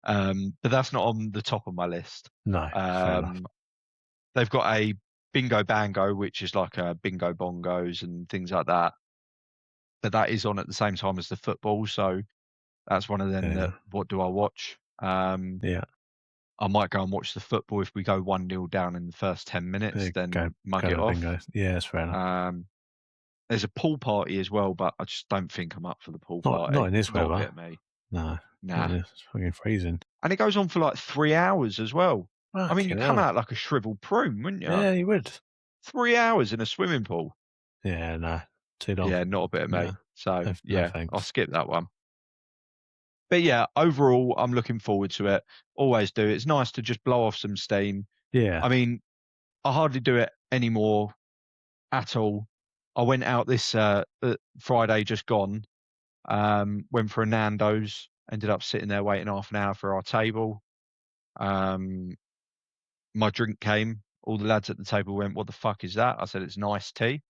But that's not on the top of my list. No, fair enough. They've got a bingo bango, which is like a bingo bongos and things like that. But that is on at the same time as the football, so that's one of them that, what do I watch? I might go and watch the football if we go 1-0 down in the first 10 minutes, then mug it off. Bingo. Yeah, that's fair enough. There's a pool party as well, but I just don't think I'm up for the pool party. Not in this weather. Not a bit, mate. No. Nah. It's fucking freezing. And it goes on for like 3 hours as well. I mean, you'd come out like a shriveled prune, wouldn't you? Yeah, you would. 3 hours in a swimming pool. Yeah, no. Too long. Yeah, not a bit, mate. So, no, I'll skip that one. But yeah, overall, I'm looking forward to it. Always do. It's nice to just blow off some steam. Yeah. I mean, I hardly do it anymore at all. I went out this Friday just gone, went for a Nando's, ended up sitting there waiting half an hour for our table. My drink came. All the lads at the table went, "What the fuck is that?" I said, "It's an iced tea."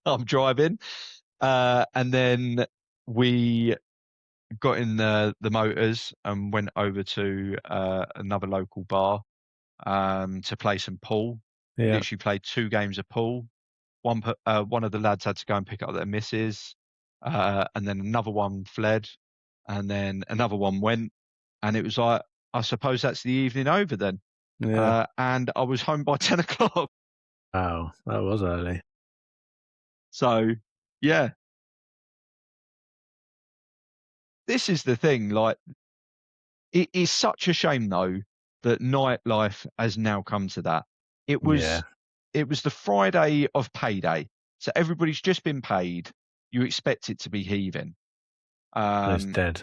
I'm driving. And then we got in the motors and went over to another local bar to play some pool. Yeah. Literally played 2 games of pool. One of the lads had to go and pick up their missus, and then another one fled, and then another one went, and it was like, I suppose that's the evening over then. Yeah. And I was home by 10 o'clock. Wow, that was early. So, yeah. This is the thing, like, it is such a shame though that nightlife has now come to that. It was the Friday of payday, so everybody's just been paid. You expect it to be heaving. It's dead.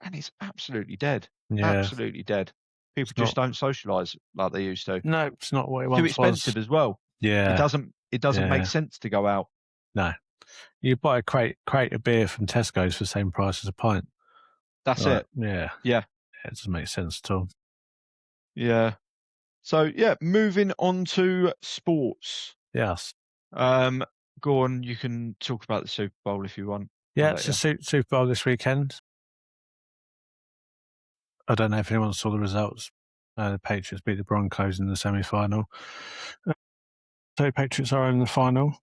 And it's absolutely dead. Yeah. Absolutely dead. People just don't socialise like they used to. No, it's not what it once Too was. expensive as well. Yeah. It doesn't make sense to go out. No. You buy a crate of beer from Tesco's for the same price as a pint. That's it. Yeah. Yeah. It doesn't make sense at all. Yeah. So, yeah, moving on to sports. Yes. Go on, you can talk about the Super Bowl if you want. Yeah, it's a Super Bowl this weekend. I don't know if anyone saw the results. The Patriots beat the Broncos in the semi-final. So Patriots are in the final.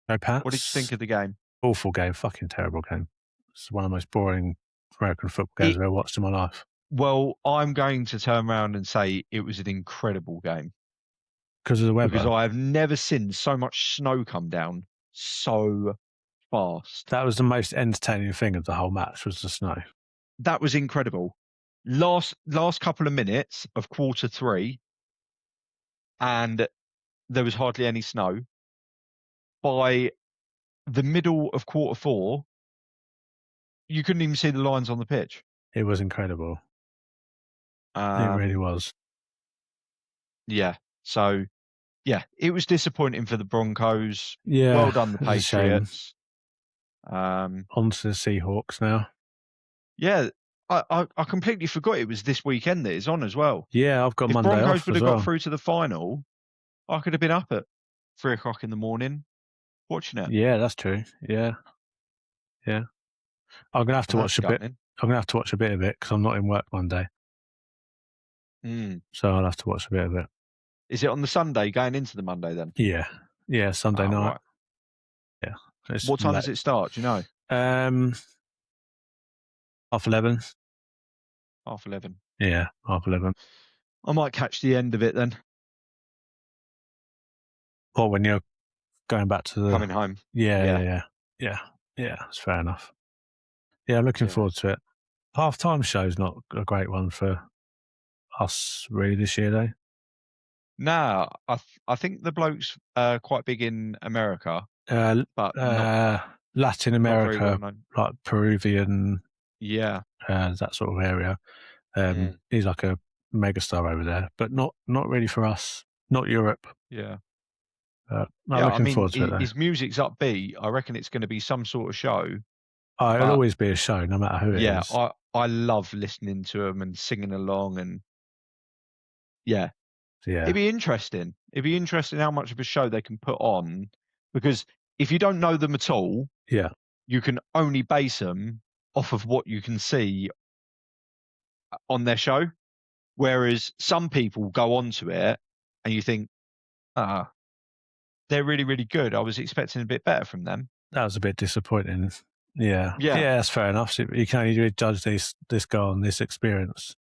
No Pats. What did you think of the game? Awful game. Fucking terrible game. It's one of the most boring American football games I've ever watched in my life. Well, I'm going to turn around and say it was an incredible game. Because of the weather? Because I have never seen so much snow come down so fast. That was the most entertaining thing of the whole match, was the snow. That was incredible. Last couple of minutes of quarter 3, and there was hardly any snow. By the middle of quarter 4, you couldn't even see the lines on the pitch. It was incredible. It really was. Yeah. So, yeah, it was disappointing for the Broncos. Yeah. Well done, the Patriots. On to the Seahawks now. Yeah. I completely forgot it was this weekend that it's on as well. Yeah, I've got if Monday off. If Broncos would have got through to the final, I could have been up at 3 o'clock in the morning watching it. Yeah, that's true. Yeah. Yeah. I'm gonna have to watch a bit. I'm gonna have to watch a bit of it because I'm not in work Monday. So I'll have to watch a bit of it. Is it on the Sunday going into the Monday then? Yeah. Yeah, Sunday night. Right. Yeah. What time does it start? Do you know? 11:30. 11:30. Yeah, 11:30. I might catch the end of it then. Or when you're going back to the coming home. Yeah. That's fair enough. Yeah, I'm looking forward to it. Halftime show's not a great one for us really this year, though. No, I think the bloke's quite big in America, but Latin America, like Peruvian Yeah. that sort of area. Mm. He's like a megastar over there, but not really for us, not Europe. Yeah. I'm Yeah, I looking mean, forward to it though. his music's upbeat. I reckon it's gonna be some sort of show, Oh, it'll but always be a show, no matter who it yeah, is. I love listening to him and singing along, and yeah, Yeah, It'd be interesting how much of a show they can put on, because if you don't know them at all, yeah. you can only base them off of what you can see on their show. Whereas some people go onto it and you think, "Ah, they're really, really good. I was expecting a bit better from them." That was a bit disappointing. Yeah, Yeah, yeah, that's fair enough. So you can only really judge this guy on this experience.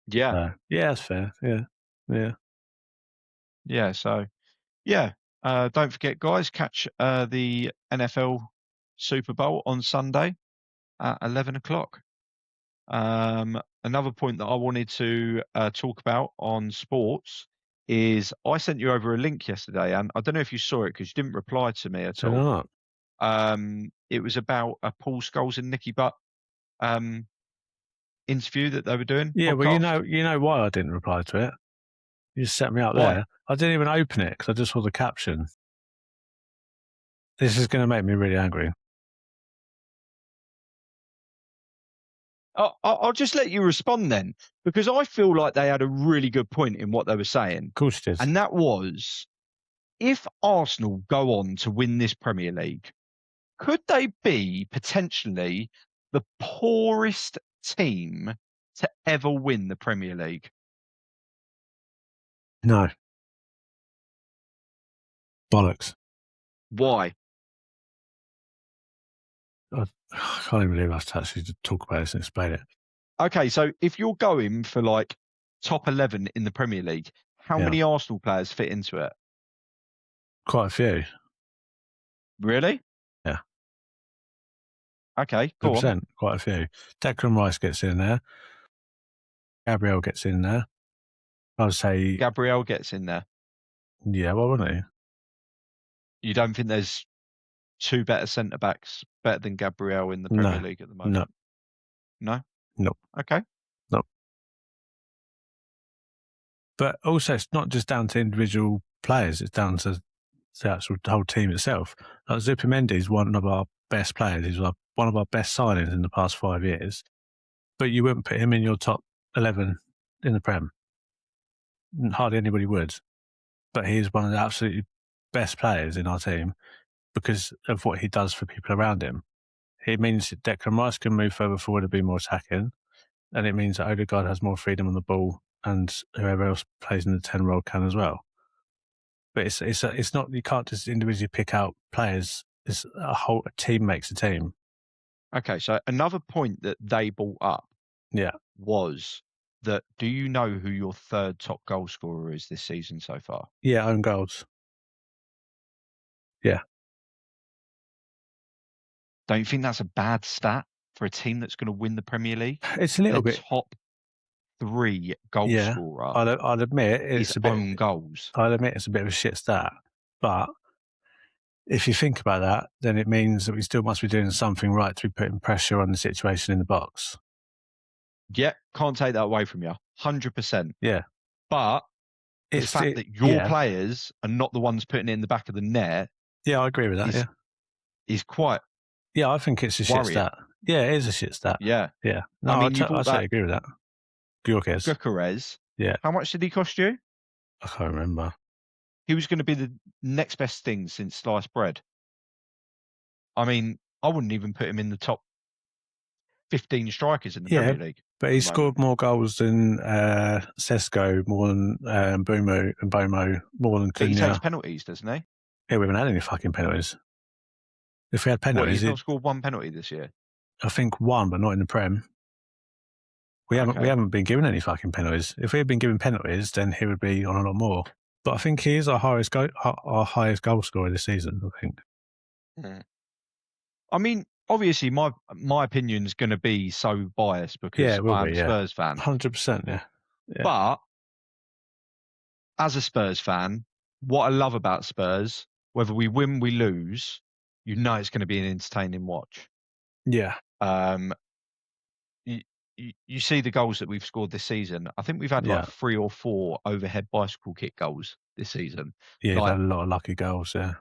yeah, So yeah, that's fair. Yeah, yeah. yeah. So yeah, don't forget, guys, catch the NFL Super Bowl on Sunday at 11 o'clock. Another point that I wanted to talk about on sports is I sent you over a link yesterday, and I don't know if you saw it because you didn't reply to me at So all. not. It was about a Paul Scholes and Nicky Butt um, interview that they were doing, Yeah, well, podcast. you know why I didn't reply to it. You just set me up Why? there. I didn't even open it because I just saw the caption. This is going to make me really angry. Of I'll just let you respond then, because I feel like they had a really good point in what they were saying, course it is. and that was, if Arsenal go on to win this Premier League, could they be potentially the poorest team to ever win the Premier League? No bollocks. Why? I can't even believe I have to actually talk about this and explain it. Okay, so if you're going for like top 11 in the Premier League, how Yeah, many Arsenal players fit into it? quite a few. Really? Yeah, Okay, go on. 100%. Quite a few. Declan Rice gets in there. Gabriel gets in there. I'd say, Gabriel gets in there. yeah, why wouldn't he? You don't think there's two better centre backs better than Gabriel in the Premier No, League at the no, moment? No? no, Okay. no. But also, it's not just down to individual players; it's down to the actual whole team itself. Like Zupimendi is one of our best players. He's like one of our best signings in the past 5 years. But you wouldn't put him in your top 11 in the Prem. Hardly anybody would. But he is one of the absolutely best players in our team because of what he does for people around him. It means that Declan Rice can move further forward and be more attacking, and it means that Odegaard has more freedom on the ball, and whoever else plays in the 10 role can as well. But it's not, you can't just individually pick out players. It's a team makes a team. Okay, so another point that they brought up Yeah, was that, do you know who your third top goal scorer is this season so far? yeah, own goals. Yeah, Don't you think that's a bad stat for a team that's going to win the Premier League? it's a Their little bit. top three goal Yeah, scorer I'd admit is it's a bit. own goals. I'd admit it's a bit of a shit stat, but if you think about that, then it means that we still must be doing something right to be putting pressure on the situation in the box. Yeah, can't take that away from you. 100%. Yeah, But the fact that your yeah, players are not the ones putting it in the back of the net yeah. I agree with that. is Yeah, is quite yeah. I think it's a shit worrying. stat. Yeah, it is a shit stat. Yeah. Yeah, I no, mean, you I bought totally that agree with that. Gyökeres. Gyökeres. Yeah, How much did he cost you? I can't remember. He was going to be the next best thing since sliced bread. I mean, I wouldn't even put him in the top 15 strikers in the Yeah, Premier League but at he the moment. scored more goals than Sesko, more than Bomo, more than But he takes Cunha. penalties, doesn't he? Yeah, we haven't had any fucking penalties. If we had What, penalties, he's not scored one penalty this year? I think one, but not in the Prem. We Okay. haven't been given any fucking penalties. If we had been given penalties, then he would be on a lot more. But I think he is our highest goal scorer this season. I think. Mm. I mean, obviously, my opinion's going to be so biased Yeah, because it will I'm be. a Yeah, Spurs fan. 100%. Yeah, yeah, But as a Spurs fan, what I love about Spurs, whether we win, we lose, you know it's going to be an entertaining watch. yeah. Um, you see the goals that we've scored this season. I think we've had like Yeah. 3 or 4 overhead bicycle kick goals this season. Yeah, you've Like had a lot of lucky goals, yeah.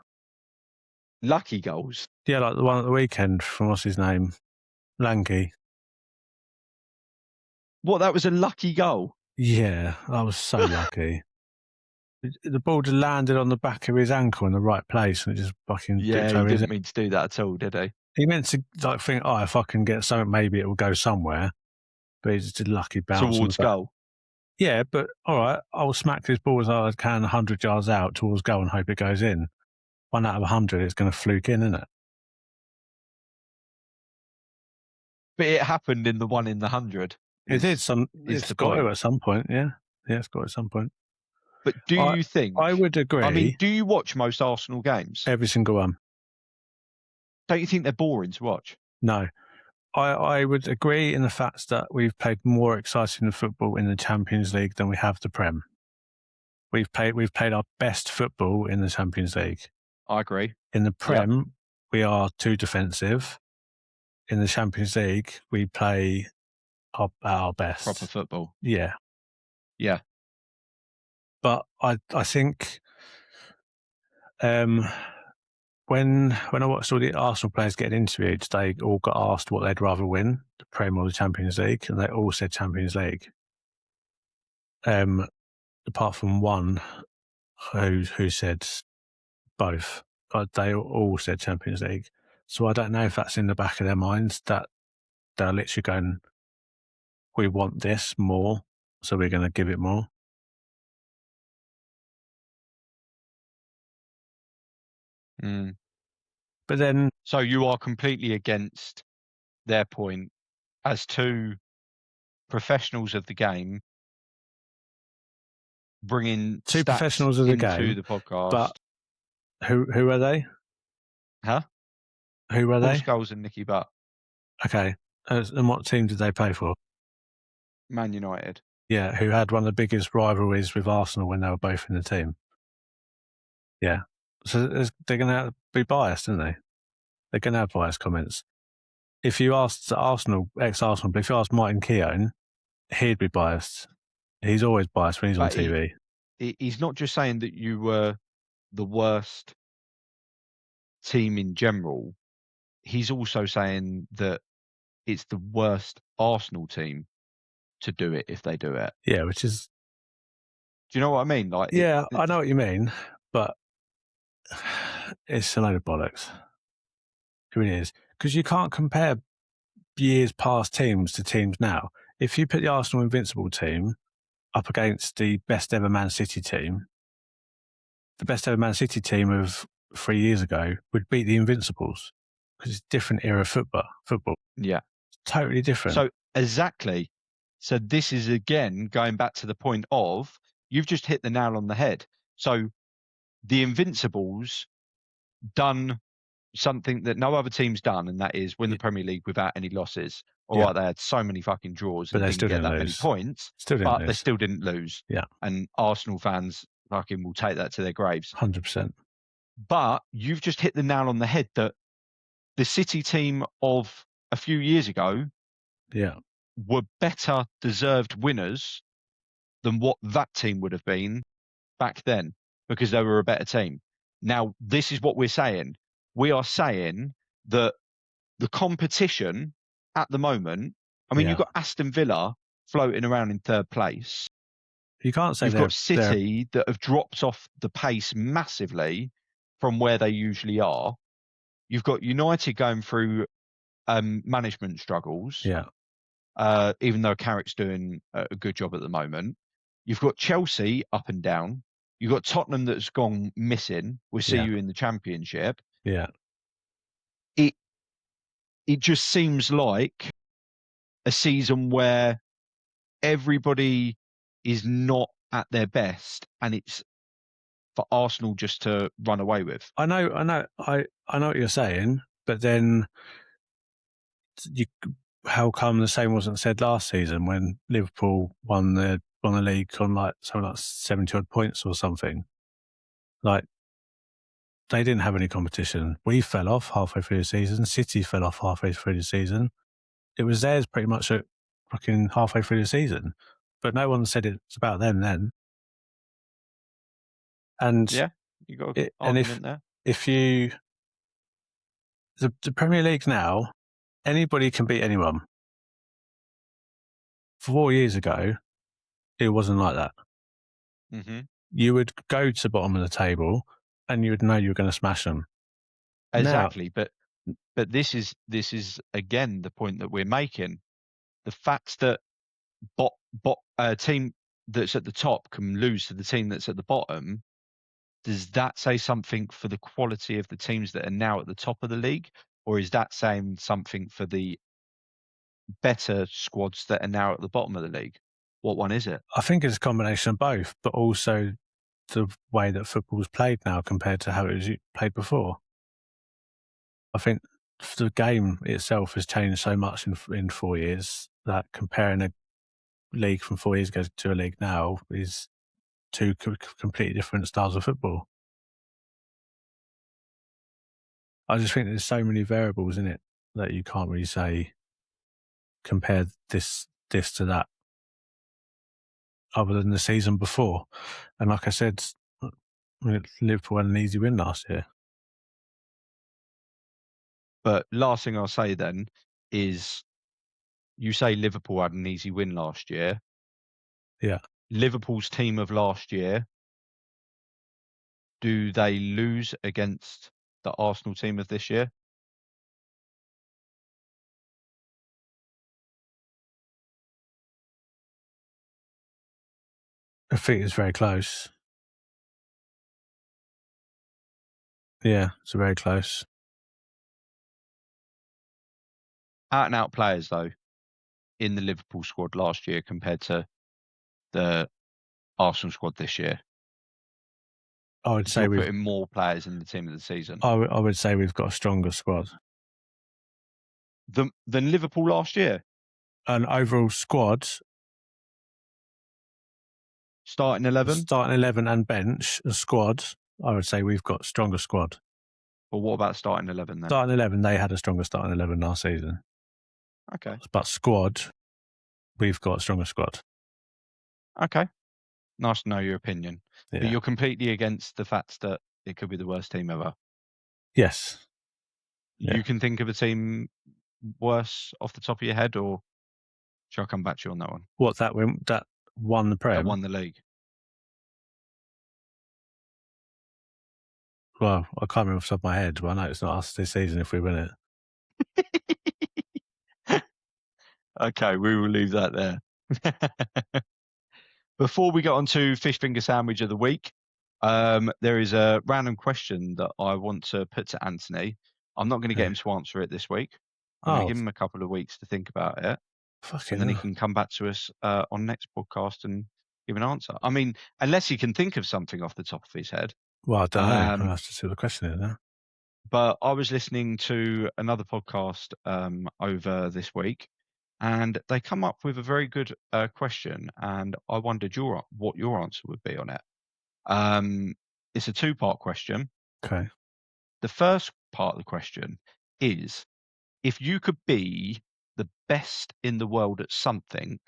lucky goals. Yeah, like the one at the weekend from, what's his name? Lanky. What, that was a lucky goal? Yeah, that was so lucky. The ball just landed on the back of his ankle in the right place and it just fucking Yeah, dipped he over his head. didn't mean to do that at all, did he? He meant to like think, oh, if I can get something, maybe it will go somewhere. But he just did a lucky bounce on the Towards back. goal. Yeah, but all right, I'll smack this ball as hard as I can 100 yards out towards goal and hope it goes in. 1 out of 100, it's going to fluke in, isn't it? But it happened in the 1 in the 100. It did. Is It's the got to point. at some point. Yeah, yeah, it's got to at some point. But do I you think? I would agree. I mean, do you watch most Arsenal games? Every single one. Don't you think they're boring to watch? No, I would agree in the fact that we've played more exciting football in the Champions League than we have the Prem. We've played our best football in the Champions League. I agree. In the Yep. Prem, we are too defensive. In the Champions League, we play our best. Proper football. Yeah. Yeah. But I think when I watched all the Arsenal players getting interviewed, they all got asked what they'd rather win, the Prem or the Champions League, and they all said Champions League. Apart from one who said both. They all said Champions League. So I don't know if that's in the back of their minds that they're literally going, we want this more, so we're going to give it more. Mm. But then, So you are completely against their point as two professionals of the game bringing two stats professionals of the into game, the podcast. but who are they? Huh? Who are Paul they? Scholes and Nicky Butt, Okay. And what team did they play for? Man United. Yeah, who had one of the biggest rivalries with Arsenal when they were both in the team. Yeah. So they're going to be biased, aren't they? They're going to have biased comments. If you asked Arsenal, ex-Arsenal, but if you asked Martin Keown, he'd be biased. He's always biased when he's on TV. He's not just saying that you were the worst team in general. He's also saying that it's the worst Arsenal team to do it if they do it. Yeah, which is... Do you know what I mean? Like, yeah, I know what you mean, but it's a load of bollocks. It really is. Because you can't compare years past teams to teams now. If you put the Arsenal Invincible team up against the best ever Man City team, the best ever Man City team of 3 years ago would beat the Invincibles because it's a different era of football. Yeah. It's totally different. So, exactly. So this is, again, going back to the point of, you've just hit the nail on the head. So the Invincibles done something that no other team's done, and that is win the Premier League without any losses. All right, they had so many fucking draws But and they didn't still get didn't that lose. many points, but they still didn't lose. Yeah. And Arsenal fans fucking will take that to their graves. 100%. But you've just hit the nail on the head that the City team of a few years ago were better deserved winners than what that team would have been back then because they were a better team. Now, this is what we're saying. We are saying that the competition at the moment, I mean, you've got Aston Villa floating around in third place. You can't say you've got City that have dropped off the pace massively from where they usually are. You've got United going through management struggles. Yeah. Even though Carrick's doing a good job at the moment. You've got Chelsea up and down. You've got Tottenham that's gone missing. We'll see you in the Championship. Yeah. It just seems like a season where everybody is not at their best, and it's for Arsenal just to run away with. I know what you're saying, but then how come the same wasn't said last season when Liverpool won the league on like something like 70 odd points or something? Like, they didn't have any competition. We fell off halfway through the season. City fell off halfway through the season. It was theirs pretty much at fucking halfway through the season. But no one said it's about them then. And Yeah, you got an and argument there. if you the Premier League now, anybody can beat anyone. 4 years ago, it wasn't like that. Mm-hmm. You would go to the bottom of the table, and you would know you were going to smash them. Now, Exactly, but this is again the point that we're making. The fact that a team that's at the top can lose to the team that's at the bottom, does that say something for the quality of the teams that are now at the top of the league, or is that saying something for the better squads that are now at the bottom of the league? What one is it? I think it's a combination of both, but also the way that football is played now compared to how it was played before. I think the game itself has changed so much in 4 years that comparing a league from 4 years ago to a league now is two completely different styles of football. I just think there's so many variables in it that you can't really say compare this to that other than the season before. And like I said, Liverpool had an easy win last year. But last thing I'll say then is, you say Liverpool had an easy win last year. Yeah. Liverpool's team of last year, do they lose against the Arsenal team of this year? I think it's very close. Yeah, it's very close. Out and out players though in the Liverpool squad last year compared to the Arsenal squad this year. I would say You're putting more players in the team of the season I would say we've got a stronger squad. than Liverpool last year. An overall squad, Starting 11. And bench, a squad, I would say we've got a stronger squad. But what about starting 11 then? Starting 11, they had a stronger starting 11 last season. Okay. But squad, we've got a stronger squad. Okay. Nice to know your opinion. Yeah. But you're completely against the fact that it could be the worst team ever. Yes. You Yeah. can think of a team worse off the top of your head, or shall I come back to you on that one? What, that won the Prem? That won the league. Well, I can't remember off the top of my head, but I know it's not us this season if we win it. Okay, we will leave that there. Before we get on to Fish Finger Sandwich of the Week, there is a random question that I want to put to Anthony. I'm not going to get him to answer it this week. I'm going to give him a couple of weeks to think about it. And then he can come back to us on next podcast and give an answer. I mean, unless he can think of something off the top of his head. Well, I don't know. I'll have to see what the question is now. But I was listening to another podcast over this week, and they come up with a very good question, and I wondered what your answer would be on it. It's a two-part question. Okay. The first part of the question is, if you could be the best in the world at something,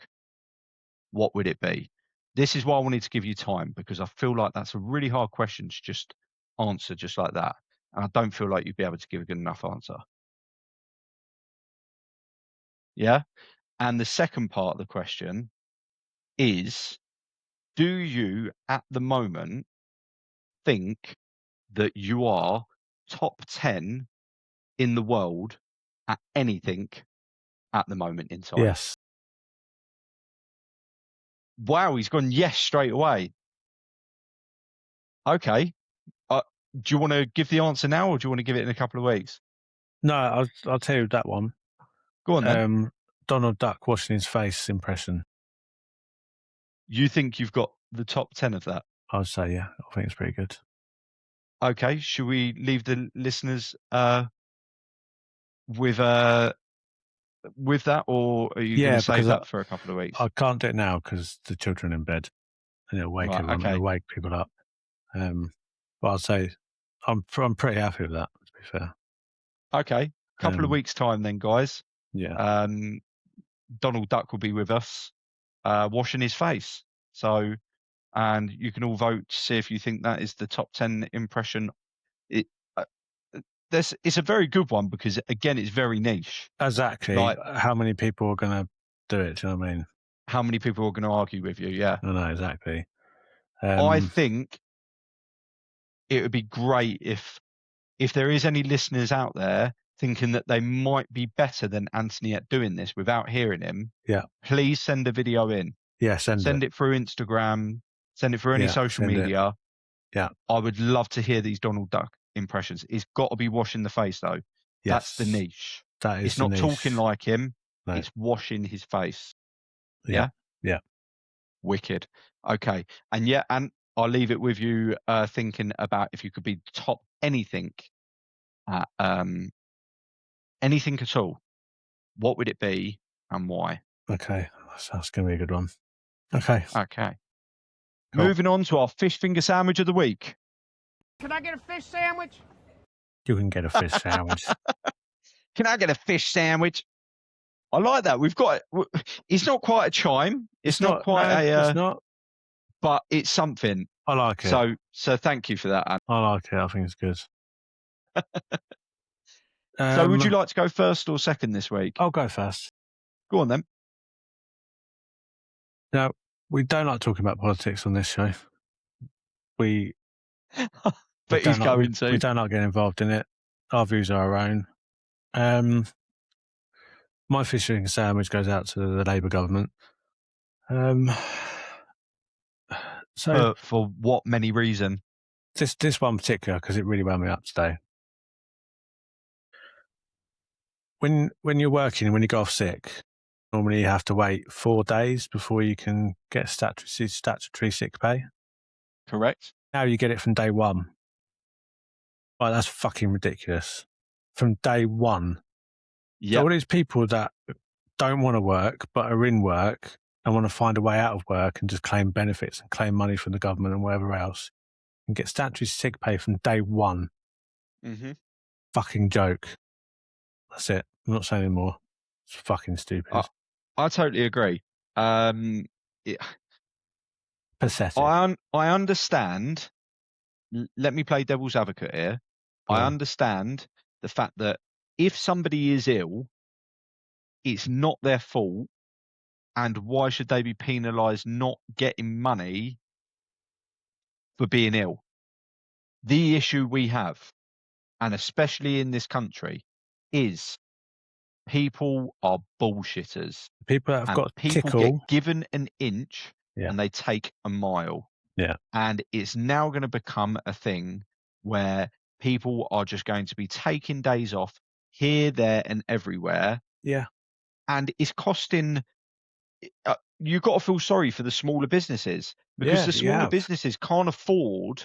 what would it be? This is why I wanted to give you time, because I feel like that's a really hard question to just answer just like that. And I don't feel like you'd be able to give a good enough answer. Yeah? And the second part of the question is, do you at the moment think that you are top 10 in the world at anything at the moment in time? Yes. Wow, he's gone yes straight away. Okay. Do you want to give the answer now, or do you want to give it in a couple of weeks? No, I'll tell you that one. Go on then. Donald Duck washing his face impression. You think you've got the top 10 of that? I would say, yeah. I think it's pretty good. Okay. Should we leave the listeners with that, or are you going to save that for a couple of weeks? I can't do it now because the children are in bed, and it'll wake everyone. It'll wake people up. But I'll say I'm pretty happy with that, to be fair. Okay. Couple of weeks time then, guys. Yeah. Donald Duck will be with us, washing his face. So, and you can all vote to see if you think that is the top 10 impression. It, uh, it's a very good one because, again, it's very niche. Exactly. Like, how many people are going to do it? Do you know what I mean? how many people are going to argue with you? Yeah. I know, exactly. I think it would be great if there is any listeners out there thinking that they might be better than Anthony at doing this without hearing him, Yeah. please send a video in. Yeah, Send it through Instagram, send it through any Yeah, social send it. media. Yeah. I would love to hear these Donald Duck impressions. It's got to be washing the face, though. That's the Yes. niche. That is It's the not talking niche. like him, No. it's washing his face. Yeah. Yeah. Wicked. Okay. And I'll leave it with you thinking about if you could be top anything at anything at all, what would it be and why? Okay. That's going to be a good one. Okay. Okay. Cool. Moving on to our fish finger sandwich of the week. Can I get a fish sandwich? You can get a fish sandwich. Can I get a fish sandwich? I like that. We've got. It's not quite a chime. It's not quite no, it's not. But it's something. I like it. So thank you for that, Anne. I like it. I think it's good. So would you like to go first or second this week? I'll go first. Go on then. Now, we don't like talking about politics on this show. We But he's going to. We don't like getting involved in it. Our views are our own. My fishing sandwich goes out to the Labour government. So for what many reason? This one particular, because it really wound me up today. When you're working, when you go off sick, normally you have to wait 4 days before you can get statutory sick pay. Correct. Now you get it from day one. Like, that's fucking ridiculous. From day one. Yeah. So all these people that don't want to work but are in work and want to find a way out of work and just claim benefits and claim money from the government and whatever else and get statutory sick pay from day one. Mm-hmm. Fucking joke. That's it. I'm not saying anymore. It's fucking stupid. I totally agree. Pathetic. I understand. Let me play devil's advocate here. I understand the fact that if somebody is ill, it's not their fault, and why should they be penalised not getting money for being ill? The issue we have, and especially in this country, is people are bullshitters. People that have got people tickle. get given an inch and they take a mile. Yeah. And it's now going to become a thing where people are just going to be taking days off here, there, and everywhere. Yeah. And it's costing. You've got to feel sorry for the smaller businesses, because the smaller businesses can't afford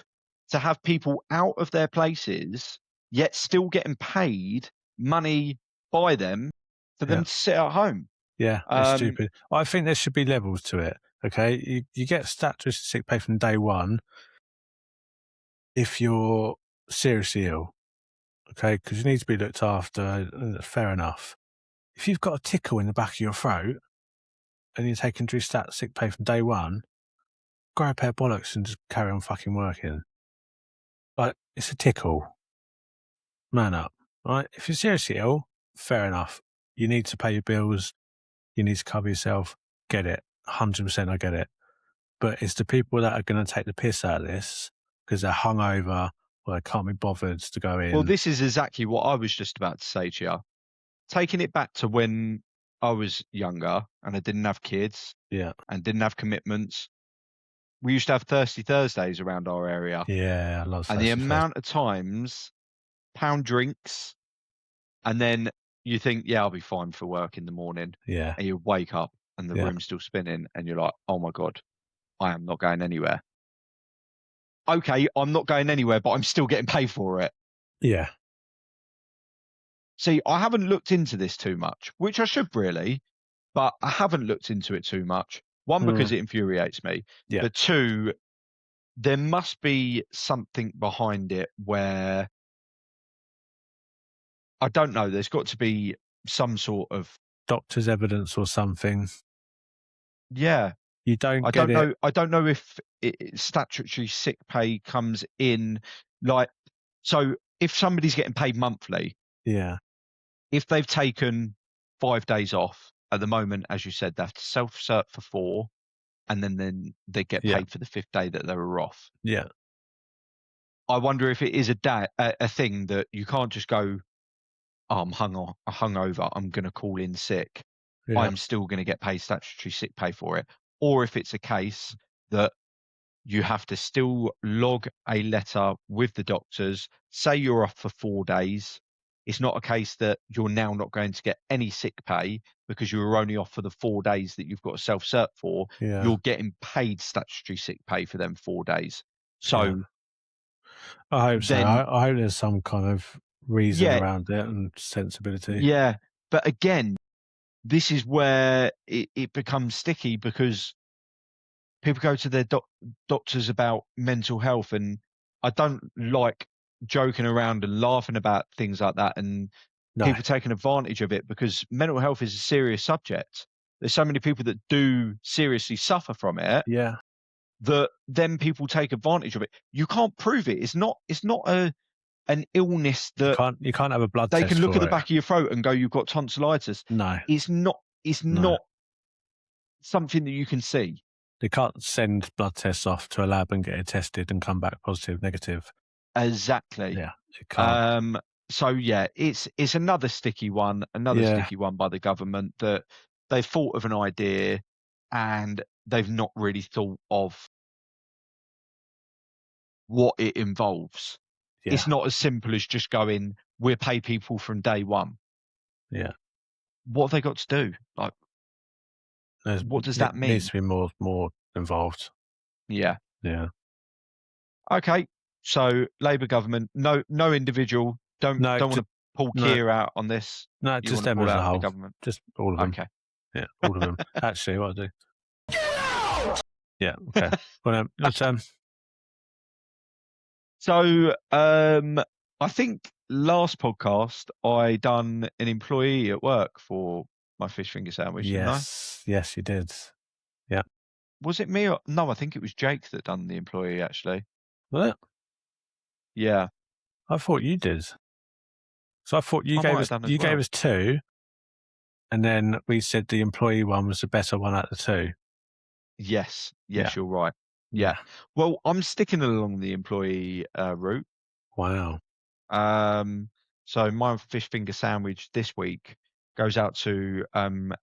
to have people out of their places yet still getting paid money by them for them to sit at home. Yeah, it's stupid. I think there should be levels to it. Okay, you get statutory sick pay from day one if you're seriously ill. Okay, because you need to be looked after. Fair enough. If you've got a tickle in the back of your throat and you're taking stat sick pay from day one, grab a pair of bollocks and just carry on fucking working. Like, it's a tickle. Man up, right? If you're seriously ill, fair enough. You need to pay your bills. You need to cover yourself. Get it. 100% I get it. But it's the people that are going to take the piss out of this because they're hungover or they can't be bothered to go in. Well, this is exactly what I was just about to say to you. Taking it back to when I was younger and I didn't have kids and didn't have commitments, we used to have Thirsty Thursdays around our area. Yeah, I love And the amount of times, pound drinks, and then you think, yeah, I'll be fine for work in the morning. Yeah. And you wake up and the room's still spinning and you're like, oh my God, I am not going anywhere. Okay, I'm not going anywhere, but I'm still getting paid for it. Yeah. See, I haven't looked into this too much, which I should really, but I haven't looked into it too much. One, because it infuriates me. Yeah. But two, there must be something behind it where, I don't know, there's got to be some sort of doctor's evidence or something. Yeah. You don't I get don't it. know. I don't know if statutory sick pay comes in like. So if somebody's getting paid monthly, Yeah, if they've taken 5 days off at the moment, as you said, they have to self-cert for 4, and then they get Yeah. paid for the 5th day that they were off. yeah, I wonder if it is a thing that you can't just go, oh, I'm hungover, I'm going to call in sick. yeah, I'm still going to get paid statutory sick pay for it. Or if it's a case that you have to still log a letter with the doctors, say you're off for 4 days. It's not a case that you're now not going to get any sick pay because you were only off for the 4 days that you've got a self-cert for. yeah. You're getting paid statutory sick pay for them 4 days. So Yeah. I hope so. then, I hope there's some kind of reason yeah, around it and sensibility. yeah. But again, this is where it becomes sticky because people go to their doctors about mental health, and I don't like joking around and laughing about things like that and No, people taking advantage of it, because mental health is a serious subject. There's so many people that do seriously suffer from it yeah, that then people take advantage of it. You can't prove it. It's not an illness that you can't have a blood they test can look at for the it. back of your throat and go, you've got tonsillitis. No, It's not something that you can see. they can't send blood tests off to a lab and get it tested and come back positive, negative. Exactly. Yeah, it can't. So yeah, it's another sticky one by the government, that they've thought of an idea and they've not really thought of what it involves. Yeah, It's not as simple as just going, we'll pay people from day one. yeah. What have they got to do? Like, what does that mean? Needs to be more involved. Yeah. Yeah. Okay. So Labour government, no individual. Don't No, want to pull no. Keir out on this. No, You just want to them pull as a out the whole. government. Just all of them. Okay. Yeah, all of them. Actually, what I do. Yeah. Okay. Well, let's So I think last podcast I done an employee at work for my fish finger sandwich, didn't I? Yes, you did. Yeah. Was it me or no? I think it was Jake that done the employee actually. Was it? Yeah, I thought you did. So I thought you I might gave have us done as you gave well. us 2, and then we said the employee one was the better one out of the 2. Yes, Yeah. you're right. Yeah. Well, I'm sticking along the employee route. Wow. So my fish finger sandwich this week goes out to an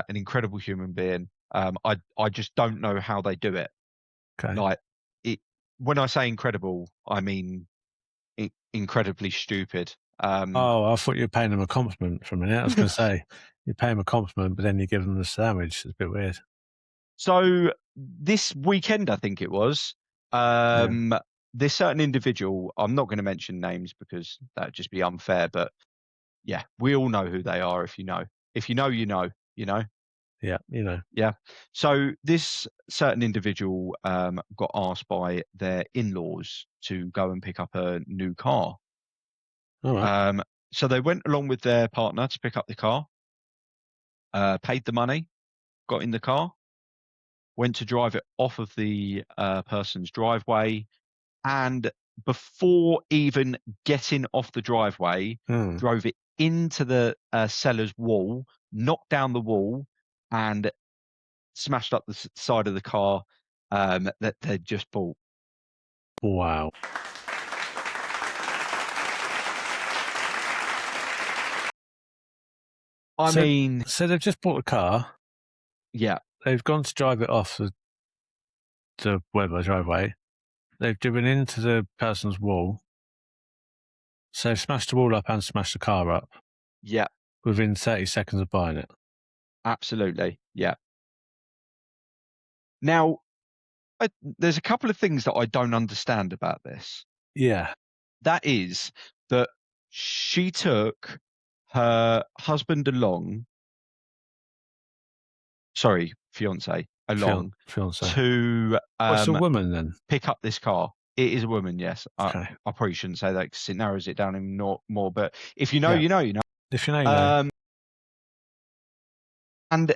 incredible human being. I just don't know how they do it. Okay. Like it. When I say incredible, I mean incredibly stupid. Oh, I thought you were paying them a compliment for a minute. I was going to say you pay them a compliment, but then you give them the sandwich. It's a bit weird. So this weekend, I think it was, this certain individual, I'm not going to mention names because that would just be unfair, but yeah, we all know who they are if you know. If you know, you know, you know. Yeah, you know. Yeah. So this certain individual got asked by their in-laws to go and pick up a new car. All right. So they went along with their partner to pick up the car, paid the money, got in the car, went to drive it off of the person's driveway, and before even getting off the driveway, drove it into the seller's wall, knocked down the wall, and smashed up the side of the car that they'd just bought. Wow. I mean, so they've just bought a car. Yeah. They've gone to drive it off the whatever driveway. They've driven into the person's wall. So they've smashed the wall up and smashed the car up. Yeah. Within 30 seconds of buying it. Absolutely. Yeah. Now, there's a couple of things that I don't understand about this. Yeah. That is that she took her husband along, fiance along fiance. to What's a woman then? pick up this car. It is a woman, yes. Okay. I probably shouldn't say that because it narrows it down even more. But if you know, you know. If you know, you know. And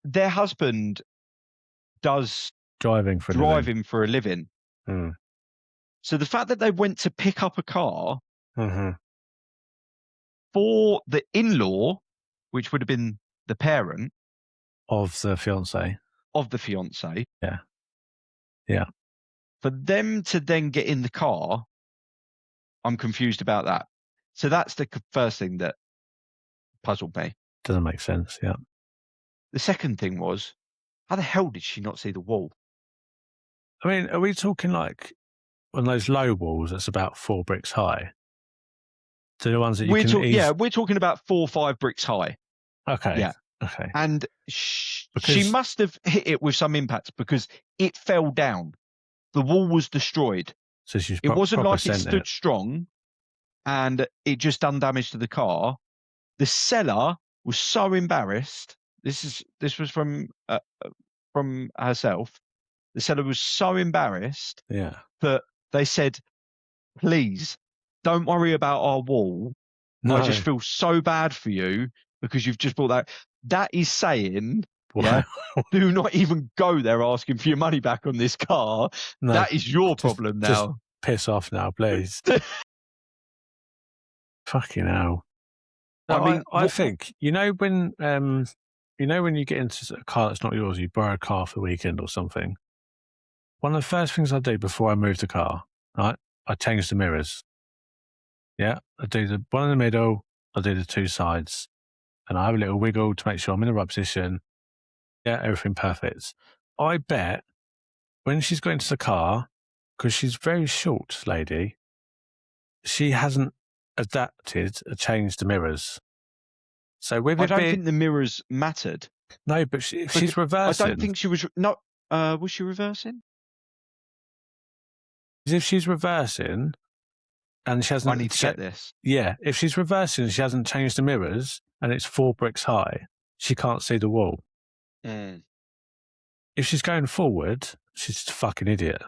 their husband does Driving for a driving for a living. living. So the fact that they went to pick up a car Mm-hmm. for the in-law, which would have been the parent Of the fiance. of the fiance. Yeah. Yeah. For them to then get in the car, I'm confused about that. So that's the first thing that puzzled me. Doesn't make sense. Yeah. The second thing was, how the hell did she not see the wall? I mean, are we talking like on those low walls that's about 4 bricks high? To the ones that you can Yeah, we're talking about 4 or 5 bricks high. Okay. Yeah. Okay. And she must have hit it with some impact because it fell down. The wall was destroyed. So she's It wasn't like it sent stood strong and it just done damage to the car. The seller was so embarrassed. This was from herself. The seller was so embarrassed Yeah. that they said, please don't worry about our wall. No. I just feel so bad for you because you've just bought that. That is saying, Wow. do not even go there asking for your money back on this car. No, that is your problem now. Just piss off now, please. Fucking hell. No, I mean, I think, when you get into a car that's not yours, you borrow a car for the weekend or something. One of the first things I do before I move the car, right, I change the mirrors. Yeah, I do the one in the middle, I do the 2 sides, and I have a little wiggle to make sure I'm in the right position. Yeah, everything perfect. I bet when she's got into the car, because she's very short, lady, she hasn't adapted or changed the mirrors. So with I don't think the mirrors mattered. No, but she's reversing. I don't think she was. No, was she reversing? If she's reversing and she hasn't. I need to get this. Yeah, if she's reversing and she hasn't changed the mirrors and it's 4 bricks high, she can't see the wall. Mm. If she's going forward, she's just a fucking idiot.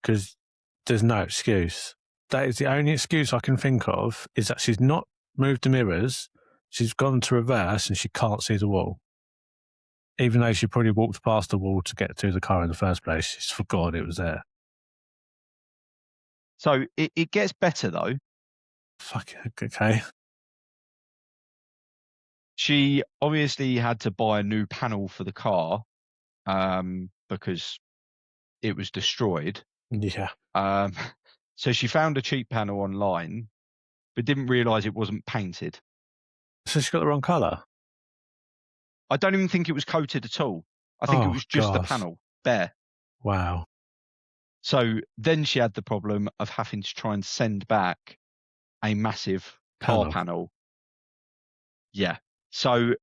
Because there's no excuse. That is the only excuse I can think of, is that she's not moved the mirrors, she's gone to reverse and she can't see the wall. Even though she probably walked past the wall to get to the car in the first place, she's forgotten it was there. So it gets better though. Fuck, okay. She obviously had to buy a new panel for the car because it was destroyed. Yeah. So she found a cheap panel online, but didn't realise it wasn't painted. So she got the wrong colour? I don't even think it was coated at all. I think it was just the panel, bare. Wow. So then she had the problem of having to try and send back a massive car panel. Yeah. So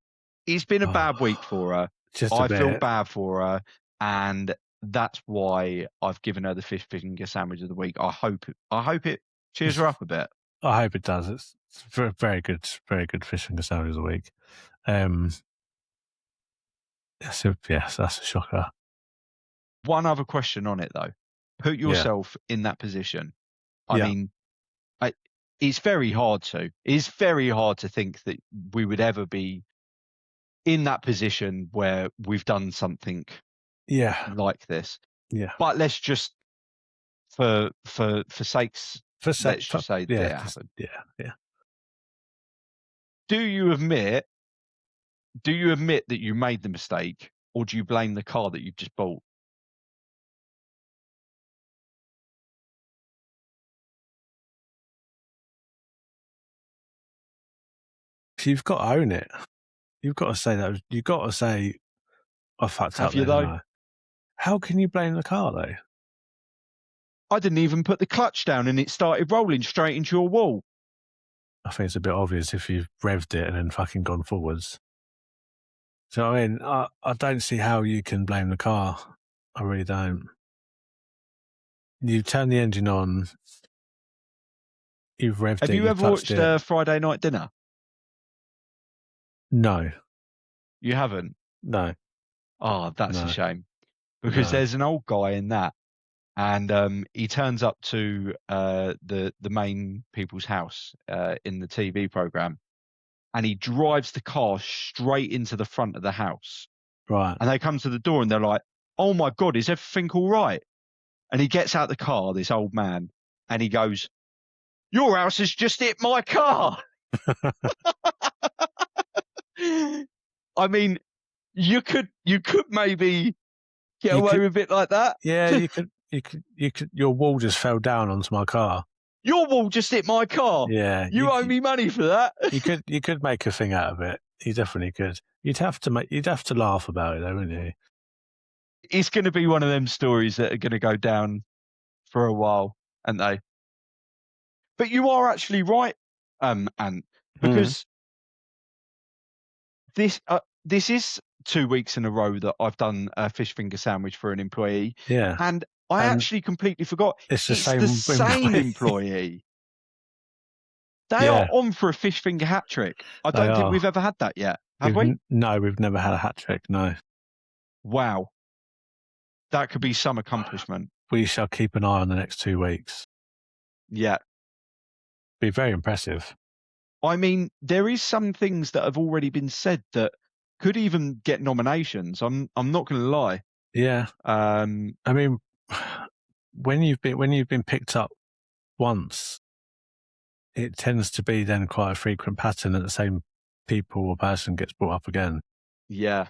it's been a bad week for her. I feel bad for her. And that's why I've given her the fish finger sandwich of the week. I hope it cheers her up a bit. I hope it does. It's very good fish finger sandwich of the week. Yes, that's a shocker. One other question on it though. Put yourself in that position. I mean, it's very hard to. It's very hard to think that we would ever be in that position where we've done something like this. Yeah. But let's just for sakes, let's just say that it happened. Yeah. Do you admit that you made the mistake, or do you blame the car that you've just bought? You've got to own it. You've got to say that. You've got to say, I fucked up. Have you though? How can you blame the car though? I didn't even put the clutch down and it started rolling straight into your wall. I think it's a bit obvious if you've revved it and then fucking gone forwards. So I mean, I don't see how you can blame the car. I really don't. You turn the engine on. You've revved it. Have you ever watched Friday Night Dinner? No. You haven't? No. Oh, that's a shame. Because there's an old guy in that. And he turns up to the main people's house in the TV program. and he drives the car straight into the front of the house. Right. And they come to the door and they're like, "Oh my God, is everything all right?" And he gets out the car, this old man, and he goes, "Your house has just hit my car." I mean, you could maybe get You away could- with it like that. Yeah, you could. Your wall just fell down onto my car. Your wall just hit my car. Yeah, You owe me money for that. You could make a thing out of it. You definitely could. You'd have to laugh about it, though, wouldn't you? It's going to be one of them stories that are going to go down for a while, aren't they? But you are actually right, Ant, because this is 2 weeks in a row that I've done a fish finger sandwich for an employee. Yeah, And I And actually completely forgot. it's the same employee. employee. They Yeah. are on for a fish finger hat trick. I They don't think are. we've ever had that yet, have we? No, we've never had a hat trick. No, Wow. That could be some accomplishment. we shall keep an eye on the next 2 weeks. Yeah. Be very impressive. I mean, there is some things that have already been said that could even get nominations. I'm not going to lie. Yeah. I mean, when you've been picked up once, it tends to be then quite a frequent pattern that the same people or person gets brought up again. Yeah.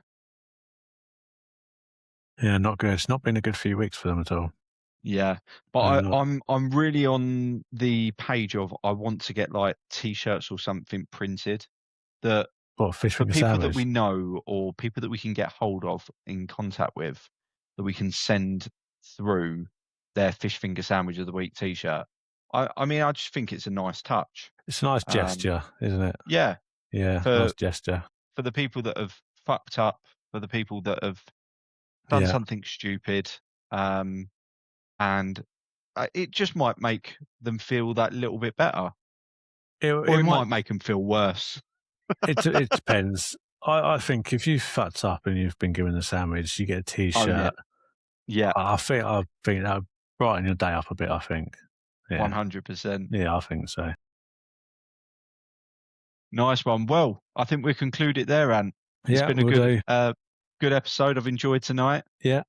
Yeah, not good. It's not been a good few weeks for them at all. Yeah, but No, I'm really on the page of I want to get like T-shirts or something printed that What, fish for finger people sandwich? that we know or people that we can get hold of in contact with, that we can send through their fish finger sandwich of the week T-shirt. I mean, I just think it's a nice touch. It's a nice gesture, isn't it? Yeah, Yeah, for nice gesture. for the people that have fucked up, for the people that have done Yeah. something stupid, and it just might make them feel that little bit better, or it might make them feel worse. It depends. I think if you fucked up and you've been given a sandwich, you get a T-shirt. Yeah, I think that would brighten your day up a bit. I think. Yeah, 100%. yeah, I think so. Nice one. Well, I think we conclude it there, Ant. It's Yeah, been a we'll good episode. I've enjoyed tonight. Yeah.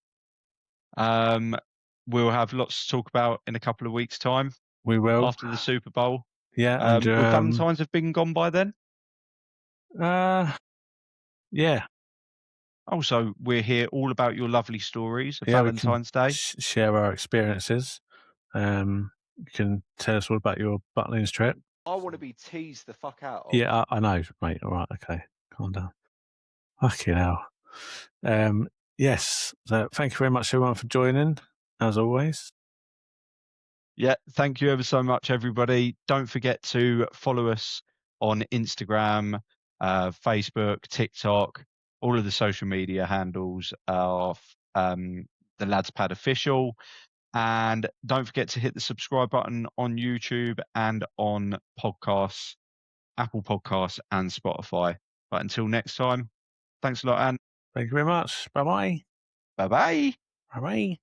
We'll have lots to talk about in a couple of weeks' time. We will after the Super Bowl. Yeah, and will Valentine's have been gone by then? Yeah. Also, we're here all about your lovely stories of Valentine's Day. Share our experiences. You can tell us all about your Butlins trip. I want to be teased the fuck out of. Yeah, I know, mate. All right, okay, calm down. Fucking hell. Yes. So thank you very much, everyone, for joining, as always. Yeah, thank you ever so much, everybody. Don't forget to follow us on Instagram, Facebook, TikTok. All of the social media handles of the Lads Pad Official. And don't forget to hit the subscribe button on YouTube and on podcasts, Apple Podcasts and Spotify. But until next time, thanks a lot, Anne. Thank you very much. Bye-bye. Bye-bye. Bye-bye.